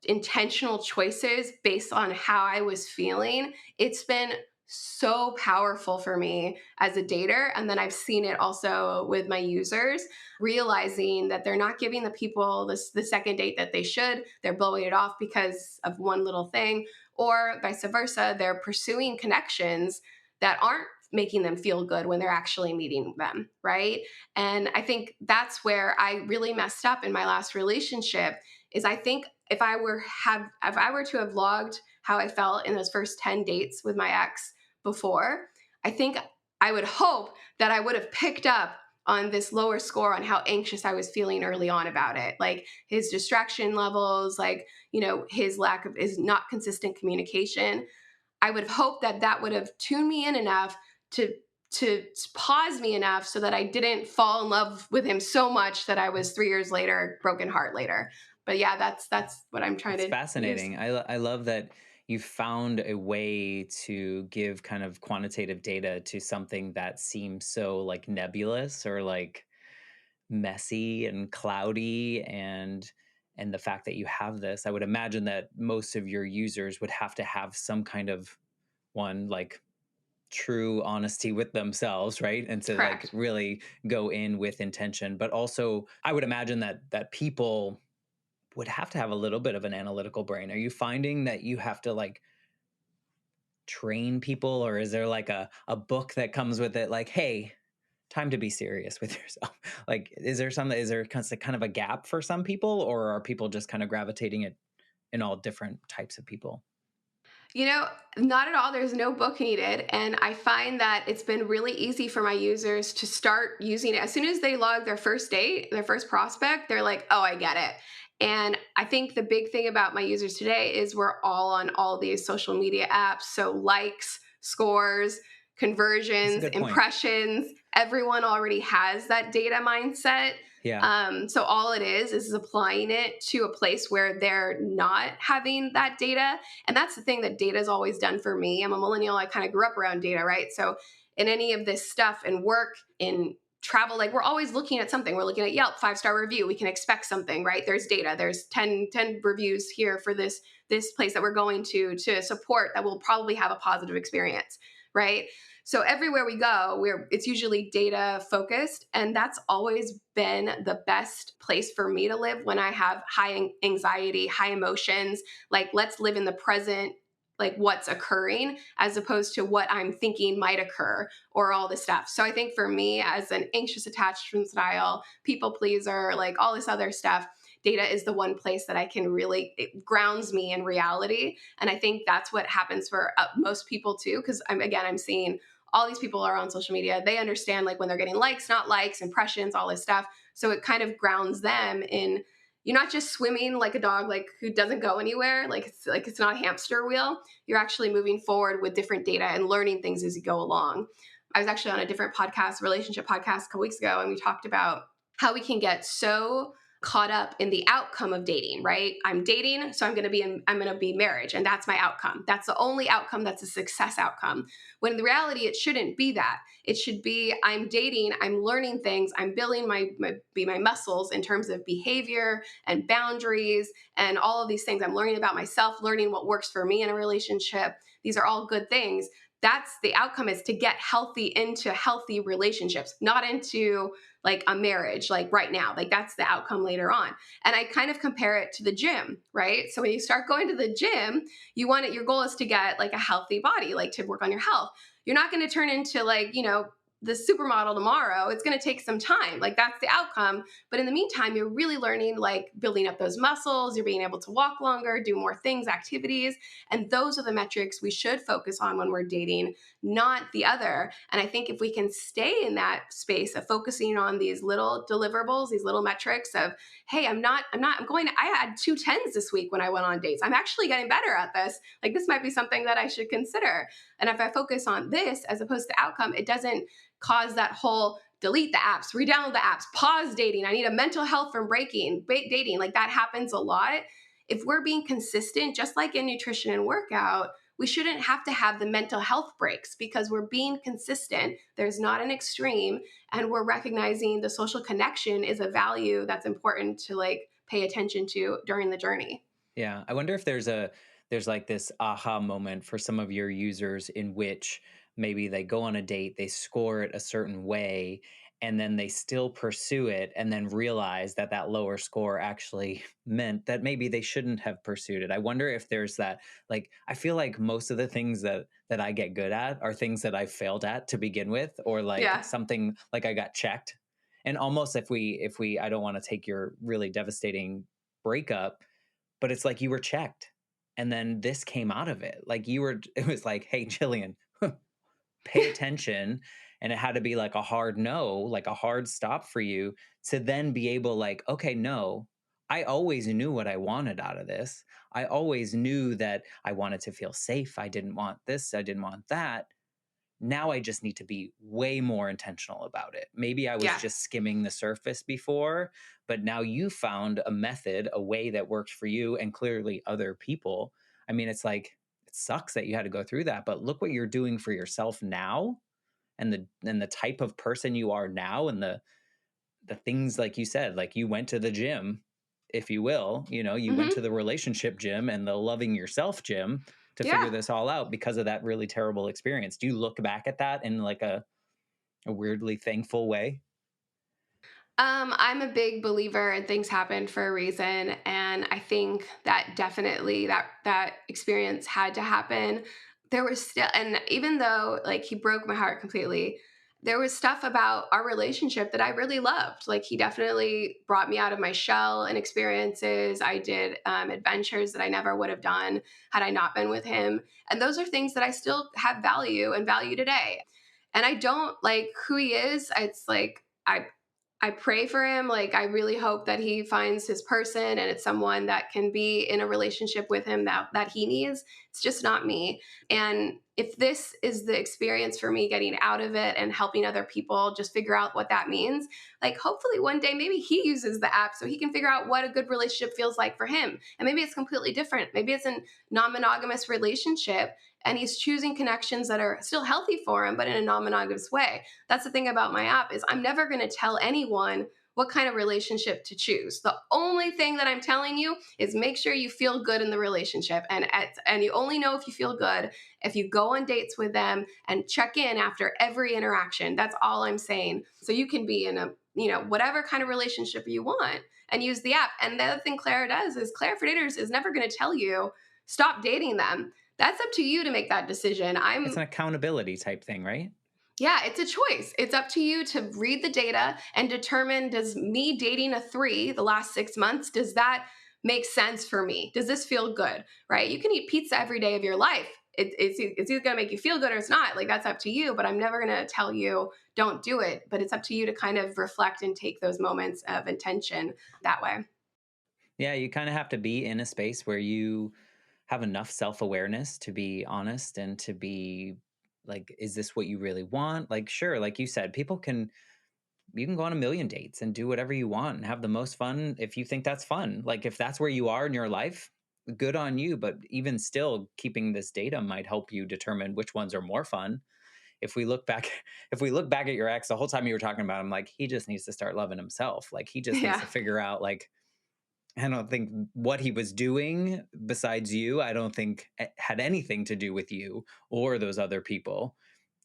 Speaker 1: intentional choices based on how I was feeling, it's been so powerful for me as a dater. And then I've seen it also with my users, realizing that they're not giving the people the second date that they should. They're blowing it off because of one little thing, or vice versa. They're pursuing connections that aren't making them feel good when they're actually meeting them, right? And I think that's where I really messed up in my last relationship. Is I think if I were to have logged how I felt in those first 10 dates with my ex before, I think I would hope that I would have picked up on this lower score on how anxious I was feeling early on about it. Like his distraction levels, like, his lack of his not consistent communication. I would have hoped that that would have tuned me in enough to to pause me enough so that I didn't fall in love with him so much that I was 3 years later, broken heart later. But yeah, that's what I'm trying
Speaker 2: It's
Speaker 1: to use.
Speaker 2: fascinating. I love that you found a way to give kind of quantitative data to something that seems so like nebulous or like messy and cloudy, and the fact that you have this, I would imagine that most of your users would have to have some kind of one like true honesty with themselves, right? And to like
Speaker 1: Correct.
Speaker 2: really go in with intention. But also I would imagine that people would have to have a little bit of an analytical brain. Are you finding that you have to like train people, or is there like a book that comes with it like, hey, time to be serious with yourself? Like, is there kind of a gap for some people, or are people just kind of gravitating it in all different types of people?
Speaker 1: You know, not at all. There's no book needed. And I find that it's been really easy for my users to start using it. As soon as they log their first date, their first prospect, they're like, oh, I get it. And I think the big thing about my users today is we're all on all these social media apps. So likes, scores,
Speaker 2: That's a
Speaker 1: conversions,
Speaker 2: good point.
Speaker 1: impressions, everyone already has that data mindset.
Speaker 2: Yeah.
Speaker 1: So all it is applying it to a place where they're not having that data. And that's the thing that data has always done for me. I'm a millennial. I kind of grew up around data, right? So in any of this stuff in work, in travel, like we're always looking at something. We're looking at Yelp, 5-star review. We can expect something, right? There's data. There's 10 reviews here for this place that we're going to support that will probably have a positive experience, right? So everywhere we go, it's usually data focused, and that's always been the best place for me to live when I have high anxiety, high emotions. Like, let's live in the present, like what's occurring, as opposed to what I'm thinking might occur or all this stuff. So I think for me, as an anxious attachment style, people pleaser, like all this other stuff, data is the one place that I can really, it grounds me in reality. And I think that's what happens for most people too, because I'm seeing all these people are on social media. They understand like when they're getting likes, not likes, impressions, all this stuff. So it kind of grounds them in, you're not just swimming like a dog like who doesn't go anywhere. Like it's not a hamster wheel. You're actually moving forward with different data and learning things as you go along. I was actually on a different podcast, relationship podcast, a couple weeks ago, and we talked about how we can get so caught up in the outcome of dating, right? I'm dating, so I'm going to be marriage, and that's my outcome. That's the only outcome that's a success outcome. When in reality, it shouldn't be that. It should be I'm dating, I'm learning things, I'm building my muscles in terms of behavior and boundaries and all of these things. I'm learning about myself, learning what works for me in a relationship. These are all good things. That's the outcome, is to get healthy into healthy relationships, not into like a marriage, like right now. Like that's the outcome later on. And I kind of compare it to the gym, right? So when you start going to the gym, you want it, your goal is to get like a healthy body, like to work on your health. You're not going to turn into like, the supermodel tomorrow. It's going to take some time. Like that's the outcome. But in the meantime, you're really learning, like building up those muscles. You're being able to walk longer, do more things, activities. And those are the metrics we should focus on when we're dating, not the other. And I think if we can stay in that space of focusing on these little deliverables, these little metrics of, hey, I had 2 10s this week when I went on dates. I'm actually getting better at this. Like this might be something that I should consider. And if I focus on this as opposed to outcome, it doesn't cause that whole delete the apps, re-download the apps, pause dating. I need a mental health from dating. Like that happens a lot. If we're being consistent, just like in nutrition and workout, we shouldn't have to have the mental health breaks because we're being consistent. There's not an extreme, and we're recognizing the social connection is a value that's important to like pay attention to during the journey.
Speaker 2: Yeah, I wonder if there's like this aha moment for some of your users in which maybe they go on a date, they score it a certain way, and then they still pursue it and then realize that that lower score actually meant that maybe they shouldn't have pursued it. I wonder if there's that, like I feel like most of the things that I get good at are things that I failed at to begin with, or like
Speaker 1: Yeah.
Speaker 2: something like I got checked. And almost if we I don't want to take your really devastating breakup, but it's like you were checked, and then this came out of it. Like you were it was like, "Hey, Jillian, pay attention." And it had to be like a hard no, like a hard stop for you to then be able like, "Okay, no. I always knew what I wanted out of this. I always knew that I wanted to feel safe. I didn't want this, I didn't want that. Now I just need to be way more intentional about it. Maybe I was
Speaker 1: Yeah.
Speaker 2: just skimming the surface before, but now you found a method, a way that worked for you and clearly other people. I mean, it's like it sucks that you had to go through that, but look what you're doing for yourself now, and the type of person you are now, and the things like you said, like you went to the gym, if you will, you went to
Speaker 1: Hmm.
Speaker 2: the relationship gym and the loving yourself gym to figure
Speaker 1: Yeah.
Speaker 2: this all out because of that really terrible experience. Do you look back at that in like a weirdly thankful way?
Speaker 1: I'm a big believer in things happen for a reason, and I think that definitely that experience had to happen. There was still, and even though like he broke my heart completely, there was stuff about our relationship that I really loved. Like he definitely brought me out of my shell and experiences. I did adventures that I never would have done had I not been with him, and those are things that I still have value and value today. And I don't like who he is. It's like I pray for him. Like, I really hope that he finds his person and it's someone that can be in a relationship with him that he needs. It's just not me. And if this is the experience for me getting out of it and helping other people just figure out what that means, like, hopefully one day maybe he uses the app so he can figure out what a good relationship feels like for him. And maybe it's completely different. Maybe it's a non monogamous relationship and he's choosing connections that are still healthy for him, but in a non monogamous way. That's the thing about my app is I'm never going to tell anyone what kind of relationship to choose. The only thing that I'm telling you is make sure you feel good in the relationship, and you only know if you feel good if you go on dates with them and check in after every interaction. That's all I'm saying. So you can be in a, whatever kind of relationship you want and use the app. And the other thing Clara does is Clara for Daters is never going to tell you stop dating them. That's up to you to make that decision.
Speaker 2: It's an accountability type thing, right?
Speaker 1: Yeah, it's a choice. It's up to you to read the data and determine, does me dating a 3 the last 6 months, does that make sense for me? Does this feel good? Right? You can eat pizza every day of your life. It's either going to make you feel good or it's not. Like that's up to you, but I'm never going to tell you don't do it. But it's up to you to kind of reflect and take those moments of intention that way.
Speaker 2: Yeah, you kind of have to be in a space where you have enough self-awareness to be honest and to be like, is this what you really want? Like, sure, like you said, people can you can go on a million dates and do whatever you want and have the most fun if you think that's fun. Like if that's where you are in your life, good on you. But even still, keeping this data might help you determine which ones are more fun. If we look back, if we look back at your ex, the whole time you were talking about him, like he just needs to start loving himself. Like he just needs
Speaker 1: Yeah.
Speaker 2: to figure out like I don't think what he was doing besides you, I don't think had anything to do with you or those other people.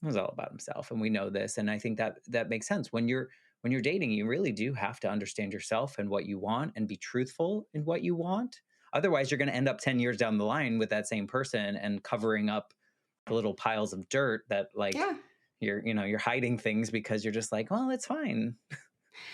Speaker 2: It was all about himself, and we know this. And I think that that makes sense. When you're dating, you really do have to understand yourself and what you want, and be truthful in what you want. Otherwise, you're going to end up 10 years down the line with that same person and covering up the little piles of dirt that, like,
Speaker 1: Yeah.
Speaker 2: you're hiding things because you're just like, well, it's fine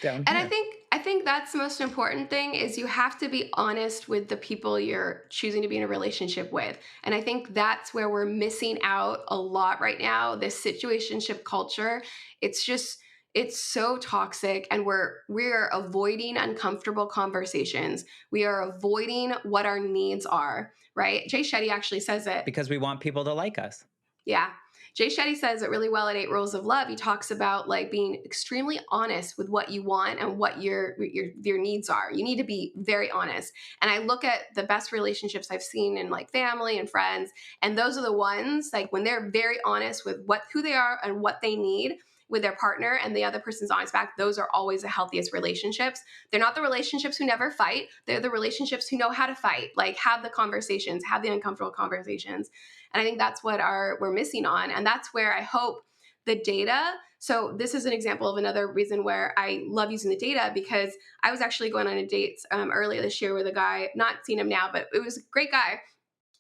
Speaker 2: down
Speaker 1: And
Speaker 2: here.
Speaker 1: I think that's the most important thing is you have to be honest with the people you're choosing to be in a relationship with. And I think that's where we're missing out a lot right now. This situationship culture, it's just it's so toxic and we're avoiding uncomfortable conversations. We are avoiding what our needs are, right? Jay Shetty actually says it.
Speaker 2: Because we want people to like us.
Speaker 1: Yeah. Jay Shetty says it really well at Eight Rules of Love. He talks about like being extremely honest with what you want and what your needs are. You need to be very honest. And I look at the best relationships I've seen in like family and friends, and those are the ones like when they're very honest with who they are and what they need with their partner and the other person's honest back, those are always the healthiest relationships. They're not the relationships who never fight. They're the relationships who know how to fight, like have the conversations, have the uncomfortable conversations. And I think that's what we're missing on. And that's where I hope the data. So this is an example of another reason where I love using the data, because I was actually going on a date earlier this year with a guy, not seen him now, but it was a great guy.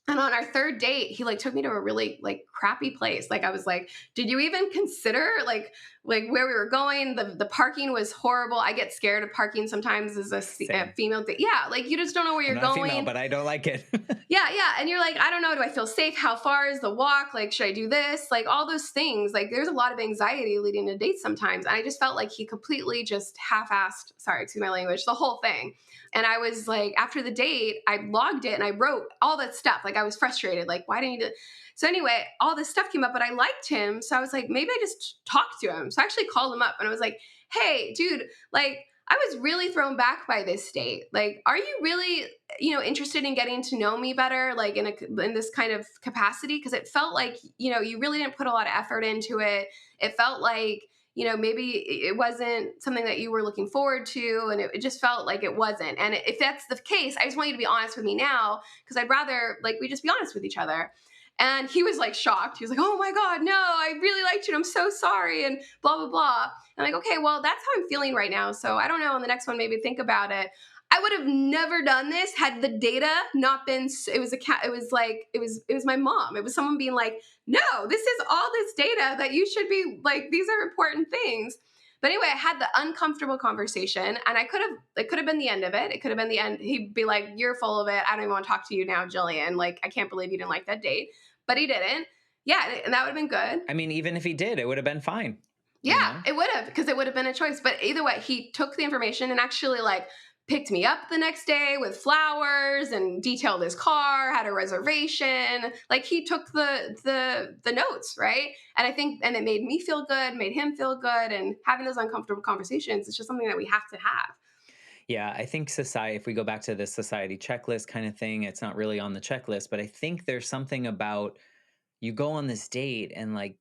Speaker 1: And on our third date, he like took me to a really like crappy place. Like I was like, did you even consider like where we were going? The parking was horrible. I get scared of parking sometimes as a
Speaker 2: Same.
Speaker 1: female thing. Yeah, like you just don't know where
Speaker 2: I'm
Speaker 1: you're
Speaker 2: not female,
Speaker 1: going.
Speaker 2: but I don't like it.
Speaker 1: Yeah, yeah. And you're like, I don't know, do I feel safe? How far is the walk? Like, should I do this? Like all those things. Like there's a lot of anxiety leading to dates sometimes. And I just felt like he completely just half-assed, sorry, excuse my language, the whole thing. And I was like, after the date, I logged it and I wrote all that stuff. Like I was frustrated. Like, why didn't you do? So anyway, all this stuff came up, but I liked him. So I was like, maybe I just talked to him. So I actually called him up and I was like, hey, dude, like I was really thrown back by this date. Like, are you really, interested in getting to know me better, like in this kind of capacity? Because it felt like, you really didn't put a lot of effort into it. It felt like, maybe it wasn't something that you were looking forward to, and it just felt like it wasn't. And if that's the case, I just want you to be honest with me now, because I'd rather like we just be honest with each other. And he was like shocked. He was like, oh my God, no, I really liked you. And I'm so sorry. And blah, blah, blah. And I'm like, okay, well, that's how I'm feeling right now. So I don't know. On the next one, maybe think about it. I would have never done this had the data not been. It was a cat. It was like it was my mom. It was someone being like, no, this is all this data that you should be like. These are important things. But anyway, I had the uncomfortable conversation, and it could have been the end of it. It could have been the end. He'd be like, you're full of it. I don't even want to talk to you now, Jillian. Like, I can't believe you didn't like that date. But he didn't. Yeah, and that would have been good.
Speaker 2: I mean, even if he did, it would have been fine.
Speaker 1: Yeah, it would have, because it would have been a choice. But either way, he took the information and actually like picked me up the next day with flowers and detailed his car, had a reservation. Like he took the notes, right? And I think and it made me feel good, made him feel good, and having those uncomfortable conversations is just something that we have to have.
Speaker 2: Yeah, I think society, if we go back to this society checklist kind of thing, it's not really on the checklist, but I think there's something about you go on this date and like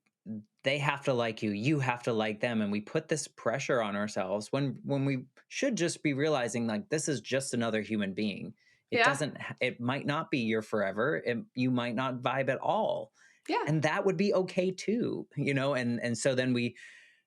Speaker 2: they have to like you have to like them, and we put this pressure on ourselves when we should just be realizing like this is just another human being. It
Speaker 1: Yeah.
Speaker 2: doesn't it might not be your forever. You might not vibe at all.
Speaker 1: Yeah.
Speaker 2: And that would be okay too, and so then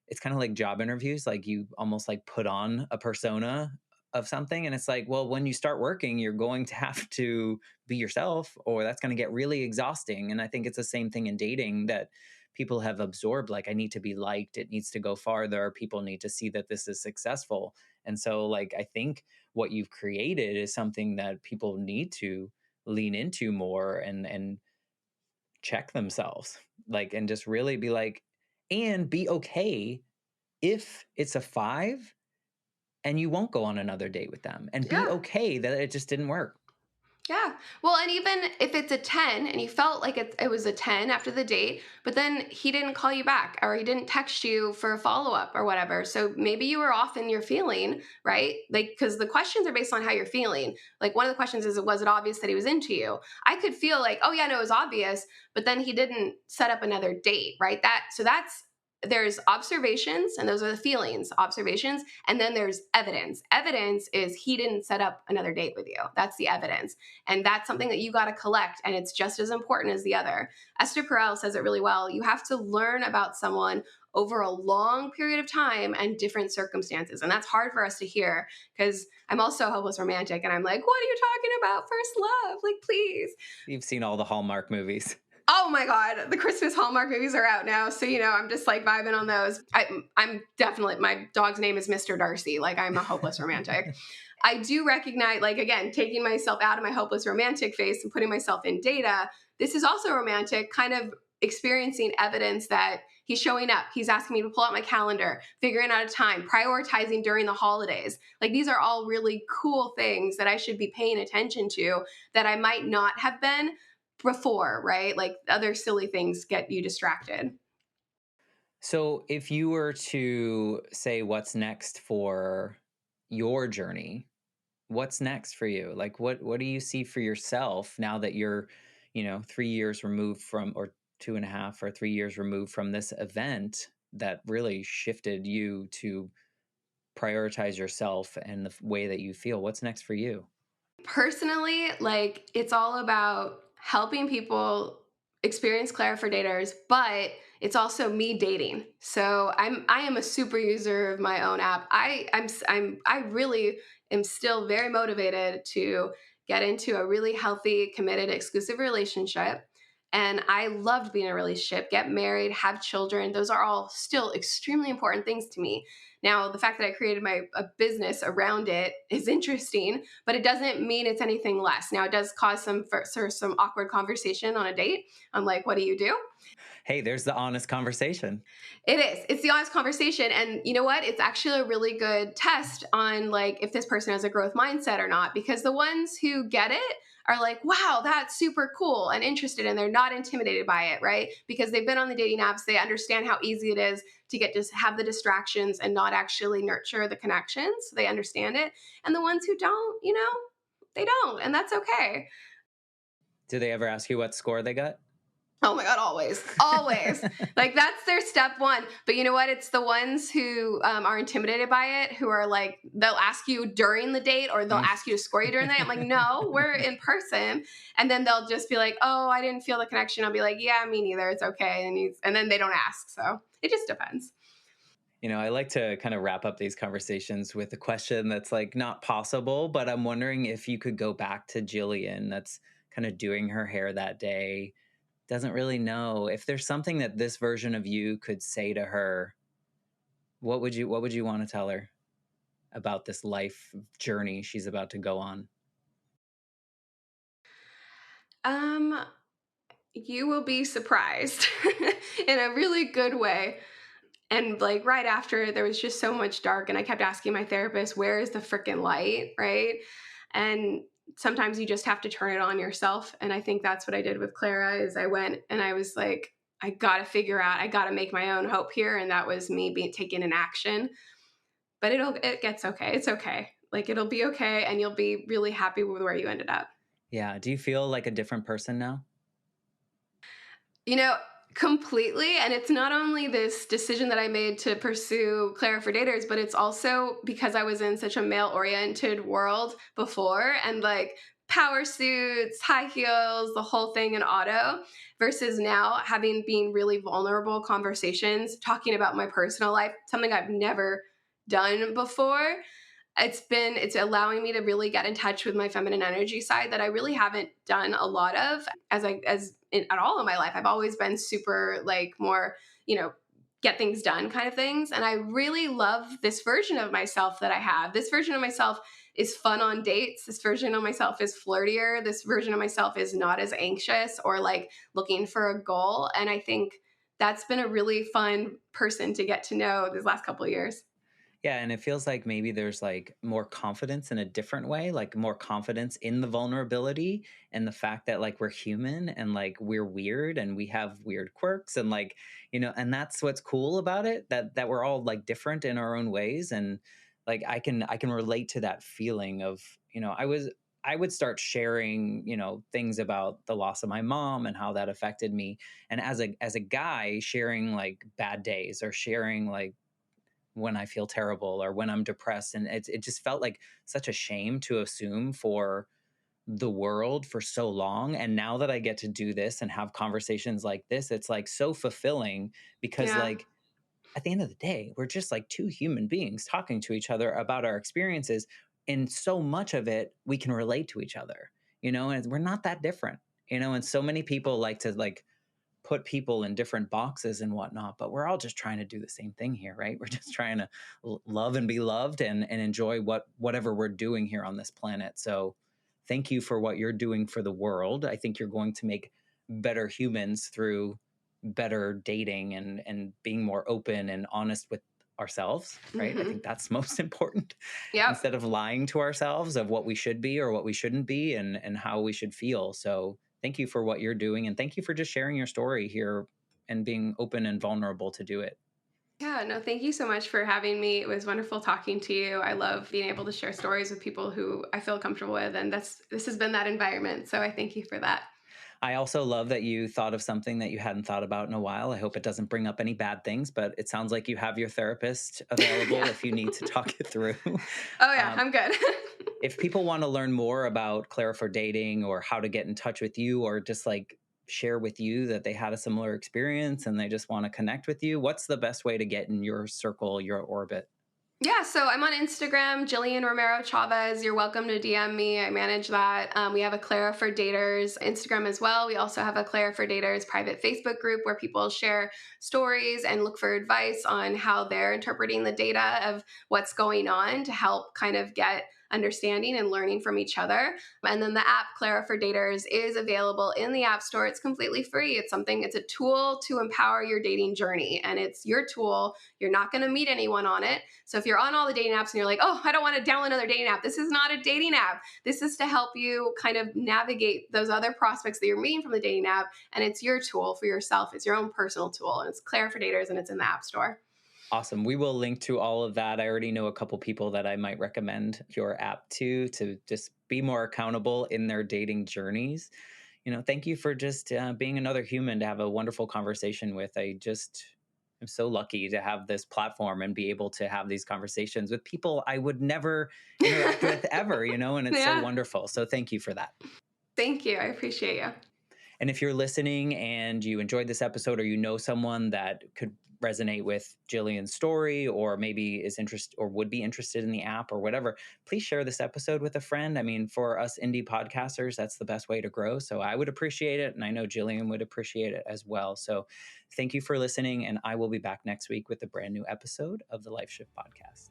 Speaker 2: it's kind of like job interviews, like you almost like put on a persona of something, and it's like, well, when you start working you're going to have to be yourself, or that's going to get really exhausting. And I think it's the same thing in dating, that people have absorbed, like, I need to be liked, it needs to go farther, people need to see that this is successful. And so like I think what you've created is something that people need to lean into more, and check themselves, like, and just really be like, and be okay if it's a 5 and you won't go on another date with them, and be
Speaker 1: Yeah.
Speaker 2: okay that it just didn't work.
Speaker 1: Yeah. Well, and even if it's a 10 and you felt like it was a 10 after the date, but then he didn't call you back or he didn't text you for a follow up or whatever. So maybe you were off in your feeling, right? Like, because the questions are based on how you're feeling. Like, one of the questions is, was it obvious that he was into you? I could feel like, oh, yeah, no, it was obvious, but then he didn't set up another date, right? There's observations, and those are the feelings, observations, and then there's evidence. Evidence is he didn't set up another date with you. That's the evidence. And that's something that you got to collect, and it's just as important as the other. Esther Perel says it really well. You have to learn about someone over a long period of time and different circumstances. And that's hard for us to hear, because I'm also a hopeless romantic, and I'm like, what are you talking about? First love, like, please.
Speaker 2: You've seen all the Hallmark movies.
Speaker 1: Oh my god, the Christmas Hallmark movies are out now, so I'm just like vibing on those. I'm definitely, my dog's name is Mr. Darcy. Like, I'm a hopeless romantic. I do recognize, like, again, taking myself out of my hopeless romantic phase and putting myself in data. This is also romantic, kind of experiencing evidence that he's showing up. He's asking me to pull out my calendar, figuring out a time, prioritizing during the holidays. Like, these are all really cool things that I should be paying attention to that I might not have been before, right? Like, other silly things get you distracted.
Speaker 2: So, if you were to say what's next for your journey, what's next for you? Like, what do you see for yourself now that you're, 3 years removed from, or 2.5 or 3 years removed from this event that really shifted you to prioritize yourself and the way that you feel? What's next for you?
Speaker 1: Personally, like, it's all about helping people experience Clara for daters, but it's also me dating. So I am a super user of my own app. I really am still very motivated to get into a really healthy, committed, exclusive relationship. And I loved being in a relationship, get married, have children. Those are all still extremely important things to me. Now, the fact that I created a business around it is interesting, but it doesn't mean it's anything less. Now, it does cause some awkward conversation on a date. I'm like, what do you do?
Speaker 2: Hey, there's the honest conversation.
Speaker 1: It is. It's the honest conversation. And you know what? It's actually a really good test on, like, if this person has a growth mindset or not, because the ones who get it are like, wow, that's super cool and interested, and they're not intimidated by it, right? Because they've been on the dating apps, they understand how easy it is to just have the distractions and not actually nurture the connections. So they understand it. And the ones who don't, they don't. And that's okay.
Speaker 2: Do they ever ask you what score they got?
Speaker 1: Oh my God, always, always. Like, that's their step one. But you know what? It's the ones who are intimidated by it, who are like, they'll ask you during the date or they'll
Speaker 2: Mm.
Speaker 1: ask you to score you during the date. I'm like, no, we're in person. And then they'll just be like, oh, I didn't feel the connection. I'll be like, yeah, me neither. It's okay. And then they don't ask. So it just depends.
Speaker 2: I like to kind of wrap up these conversations with a question that's like not possible, but I'm wondering if you could go back to Jillian that's kind of doing her hair that day, doesn't really know if there's something that this version of you could say to her. What would you want to tell her about this life journey she's about to go on?
Speaker 1: Um, you will be surprised in a really good way. And like right after, there was just so much dark, and I kept asking my therapist, where is the freaking light, right? And sometimes you just have to turn it on yourself. And I think that's what I did with Clara. Is I went and I was like, I gotta figure out, I gotta make my own hope here. And that was me being taking an action. But it gets okay. It's okay. Like, it'll be okay, and you'll be really happy with where you ended up.
Speaker 2: Yeah. Do you feel like a different person now?
Speaker 1: You know, completely. And it's not only this decision that I made to pursue Clara for Daters, but it's also because I was in such a male oriented world before, and like power suits, high heels, the whole thing in auto, versus now having been really vulnerable conversations, talking about my personal life, something I've never done before. It's allowing me to really get in touch with my feminine energy side that I really haven't done a lot of at all in my life. I've always been super, like, more, you know get things done kind of things, and I really love this version of myself that I have. This version of myself is fun on dates. This version of myself is flirtier. This version of myself is not as anxious or like looking for a goal, and I think that's been a really fun person to get to know these last couple of years.
Speaker 2: Yeah, and it feels like maybe there's like more confidence in a different way, like more confidence in the vulnerability and the fact that like we're human and like we're weird and we have weird quirks and like, and that's what's cool about it, that we're all like different in our own ways. And like I can relate to that feeling of, I would start sharing, things about the loss of my mom and how that affected me. And as a guy sharing like bad days or sharing like when I feel terrible or when I'm depressed. And it just felt like such a shame to assume for the world for so long. And now that I get to do this and have conversations like this, it's like so fulfilling because,
Speaker 1: Yeah.
Speaker 2: like, at the end of the day, we're just like two human beings talking to each other about our experiences. And so much of it, we can relate to each other, and we're not that different, and so many people like to like put people in different boxes and whatnot, but we're all just trying to do the same thing here, right? We're just trying to love and be loved and enjoy whatever we're doing here on this planet. So thank you for what you're doing for the world. I think you're going to make better humans through better dating and being more open and honest with ourselves, right? I think
Speaker 1: Hmm.
Speaker 2: that's most important,
Speaker 1: Yep.
Speaker 2: instead of lying to ourselves of what we should be or what we shouldn't be and how we should feel. So thank you for what you're doing, and thank you for just sharing your story here and being open and vulnerable to do it.
Speaker 1: Yeah, no, thank you so much for having me. It was wonderful talking to you. I love being able to share stories with people who I feel comfortable with, and this has been that environment. So I thank you for that.
Speaker 2: I also love that you thought of something that you hadn't thought about in a while. I hope it doesn't bring up any bad things, but it sounds like you have your therapist available
Speaker 1: Yeah.
Speaker 2: if you need to talk it through.
Speaker 1: Oh yeah,
Speaker 2: um,
Speaker 1: I'm good.
Speaker 2: if people want to learn more about Clara for dating, or how to get in touch with you, or just like share with you that they had a similar experience and they just want to connect with you, what's the best way to get in your circle, your orbit?
Speaker 1: Yeah, so I'm on Instagram, Jillian Romero Chaves. You're welcome to DM me. I manage that. We have a Clara for Daters Instagram as well. We also have a Clara for Daters private Facebook group where people share stories and look for advice on how they're interpreting the data of what's going on to help kind of get understanding and learning from each other. And then the app Clara for Daters is available in the App Store. It's completely free. It's a tool to empower your dating journey, and it's your tool. You're not going to meet anyone on it. So if you're on all the dating apps and you're like, oh, I don't want to download another dating app, this is not a dating app. This is to help you kind of navigate those other prospects that you're meeting from the dating app. And it's your tool for yourself. It's your own personal tool. And it's Clara for Daters, and it's in the App Store.
Speaker 2: Awesome. We will link to all of that. I already know a couple people that I might recommend your app to just be more accountable in their dating journeys. Thank you for just being another human to have a wonderful conversation with. I just am so lucky to have this platform and be able to have these conversations with people I would never interact with ever, and it's so
Speaker 1: Yeah.
Speaker 2: wonderful. So thank you for that.
Speaker 1: Thank you. I appreciate you.
Speaker 2: And if you're listening and you enjoyed this episode, or you know someone that could resonate with Jillian's story, or maybe is interested or would be interested in the app or whatever, please share this episode with a friend. I mean, for us indie podcasters, that's the best way to grow. So I would appreciate it. And I know Jillian would appreciate it as well. So thank you for listening. And I will be back next week with a brand new episode of the Life Shift Podcast.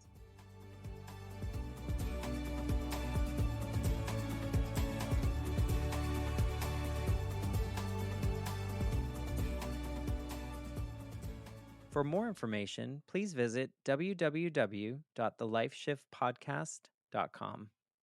Speaker 2: For more information, please visit www.thelifeshiftpodcast.com.